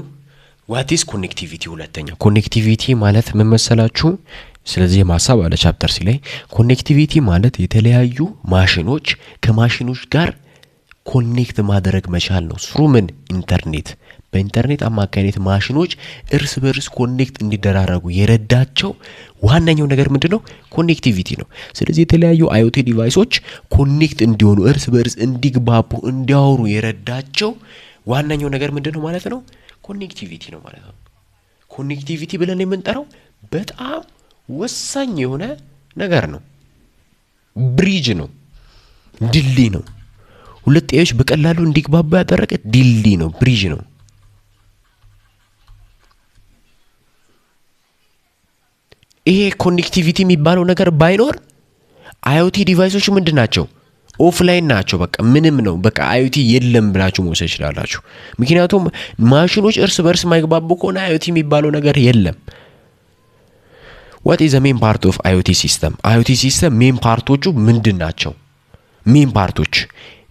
what is connectivity ሁለተኛ ኮኔክቲቪቲ ማለት ምን መሰላችሁ ስለዚህ ማሳብ አለ ቻፕተር ሲ ላይ ኮኔክቲቪቲ ማለት የተለያዩ ማሽኖች ከማሽኖች ጋር ኮኔክት ማድረግ መቻል ነው ስሩ ምን ኢንተርኔት በኢንተርኔት አማካኝነት ማሽኖች እርስ በርስ ኮኔክት እንዲደራረጉ የረዳቸው ዋናኛው ነገር ምንድነው ኮኔክቲቪቲ ነው ስለዚህ የተለያዩ IoT ዲቫይሶች ኮኔክት እንዲሆኑ እርስ በርስ እንዲግባቡ እንዲያወሩ የረዳቸው ዋናኛው ነገር ምንድነው ማለት ነው ኮኔክቲቪቲ ነው ማለት ነው ኮኔክቲቪቲ ብለን የምንጠራው በጣም ወሳኝ የሆነ ነገር ነው። ብሪጅ ነው፣ ድልድይ ነው። ሁለት ኤዎች በቀላሉ እንዲግባቡ ያደረገ ድልድይ ነው፣ ብሪጅ ነው። ይሄ ኮኔክቲቪቲ የሚባለው ነገር ባይኖር አይኦቲ ዲቫይሶች ምንድን ናቸው? ኦፍላይን ናቸው። በቃ ምንም ነው። በቃ አይኦቲ የለም ብላችሁ መውሰድ ይችላላችሁ። ምክንያቱም ማሽኖች እርስ በርስ ማይግባቡ ከሆነ አይኦቲ የሚባለው ነገር የለም። what is the main part of IoT system? IoT system ሜን ፓርቶቹ ምንድን ናቸው? ሜን ፓርቶች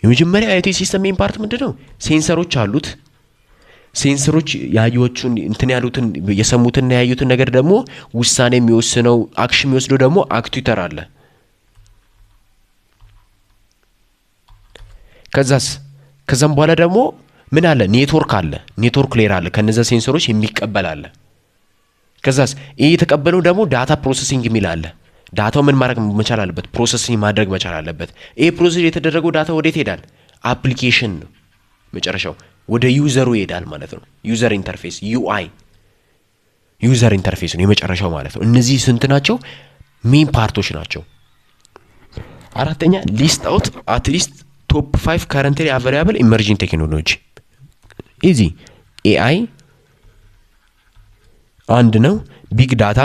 የመጀመሪያ IoT ሲስተም ሜን ፓርት ምንድነው? ሴንሰሮች አሉት። ሴንሰሮች ያዩትን እንትን ያሉትን የሰሙትና ያዩትን ነገር ደግሞ ውሳኔ የሚወስነው አክሽን የሚወስደው ደግሞ አክቹዌተር አለ። ከዛም በኋላ ደግሞ ምን አለ? ኔትወርክ አለ። ኔትወርክ ሌየር አለ። ከነዛ ሴንሰሮች የሚቀበል አለ። ከዛስ ይሄ የተቀበለው ደግሞ ዳታ ፕሮሰሲንግ የሚል አለ። ዳታው ምን ማድረግ መቻል አለበት? ፕሮሰሲንግ ማድረግ መቻል አለበት። ይሄ ፕሮሰስ የተደረገው ዳታ ወዴት ይሄዳል? አፕሊኬሽን ነው። መጨረሻው ወደ ዩዘሩ ይሄዳል ማለት ነው። ዩዘር ኢንተርፌስ ዩአይ፣ ዩዘር ኢንተርፌስ ነው የመጨረሻው ማለት ነው። እነዚህ ስንት ናቸው? ሜን ፓርቶች ናቸው። አራተኛ ሊስት አውት አት ሊስት ቶፕ 5 ካረንትሊ አቬይላብል ኢመርጂንግ ቴክኖሎጂ። ኢዚ ኤአይ አንድ ነው። ቢግ ዳታ፣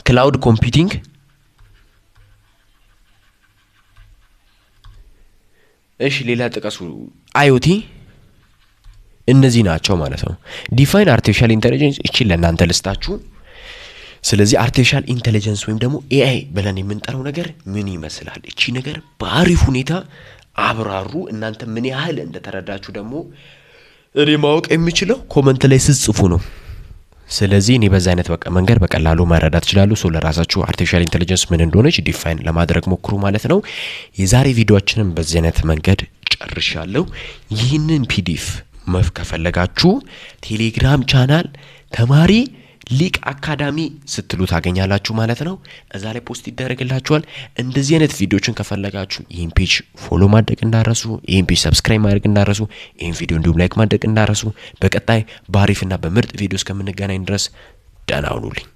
ክላውድ ኮምፒውቲንግ፣ እሺ ሌላ ጥቀሱ። አይኦቲ እነዚህ ናቸው ማለት ነው። ዲፋይን አርቲፊሻል ኢንተለጀንስ እቺ ለእናንተ ልስጣችሁ። ስለዚህ አርቲፊሻል ኢንተለጀንስ ወይም ደግሞ ኤአይ ብለን የምንጠራው ነገር ምን ይመስላል? እቺ ነገር በአሪፍ ሁኔታ አብራሩ። እናንተ ምን ያህል እንደተረዳችሁ ደግሞ እኔ ማወቅ የሚችለው ኮመንት ላይ ስጽፉ ነው። ስለዚህ እኔ በዛ አይነት በቃ መንገድ በቀላሉ መረዳት ይችላሉ። ሶ ለራሳችሁ አርቲፊሻል ኢንተለጀንስ ምን እንደሆነች ዲፋይን ለማድረግ ሞክሩ ማለት ነው። የዛሬ ቪዲዮአችንን በዚህ አይነት መንገድ ጨርሻለሁ። ይህንን ፒዲኤፍ ከፈለጋችሁ ቴሌግራም ቻናል ተማሪ ሊቅ አካዳሚ ስትሉ ታገኛላችሁ ማለት ነው። እዛ ላይ ፖስት ይደረግላችኋል። እንደዚህ አይነት ቪዲዮችን ከፈለጋችሁ ይሄን ፔጅ ፎሎ ማድረግ እንዳረሱ፣ ይሄን ፔጅ ሰብስክራይብ ማድረግ እንዳረሱ፣ ይሄን ቪዲዮ እንዲሁም ላይክ ማድረግ እንዳረሱ። በቀጣይ በአሪፍና በምርጥ ቪዲዮ እስከምንገናኝ ድረስ ደህና ሁኑልኝ።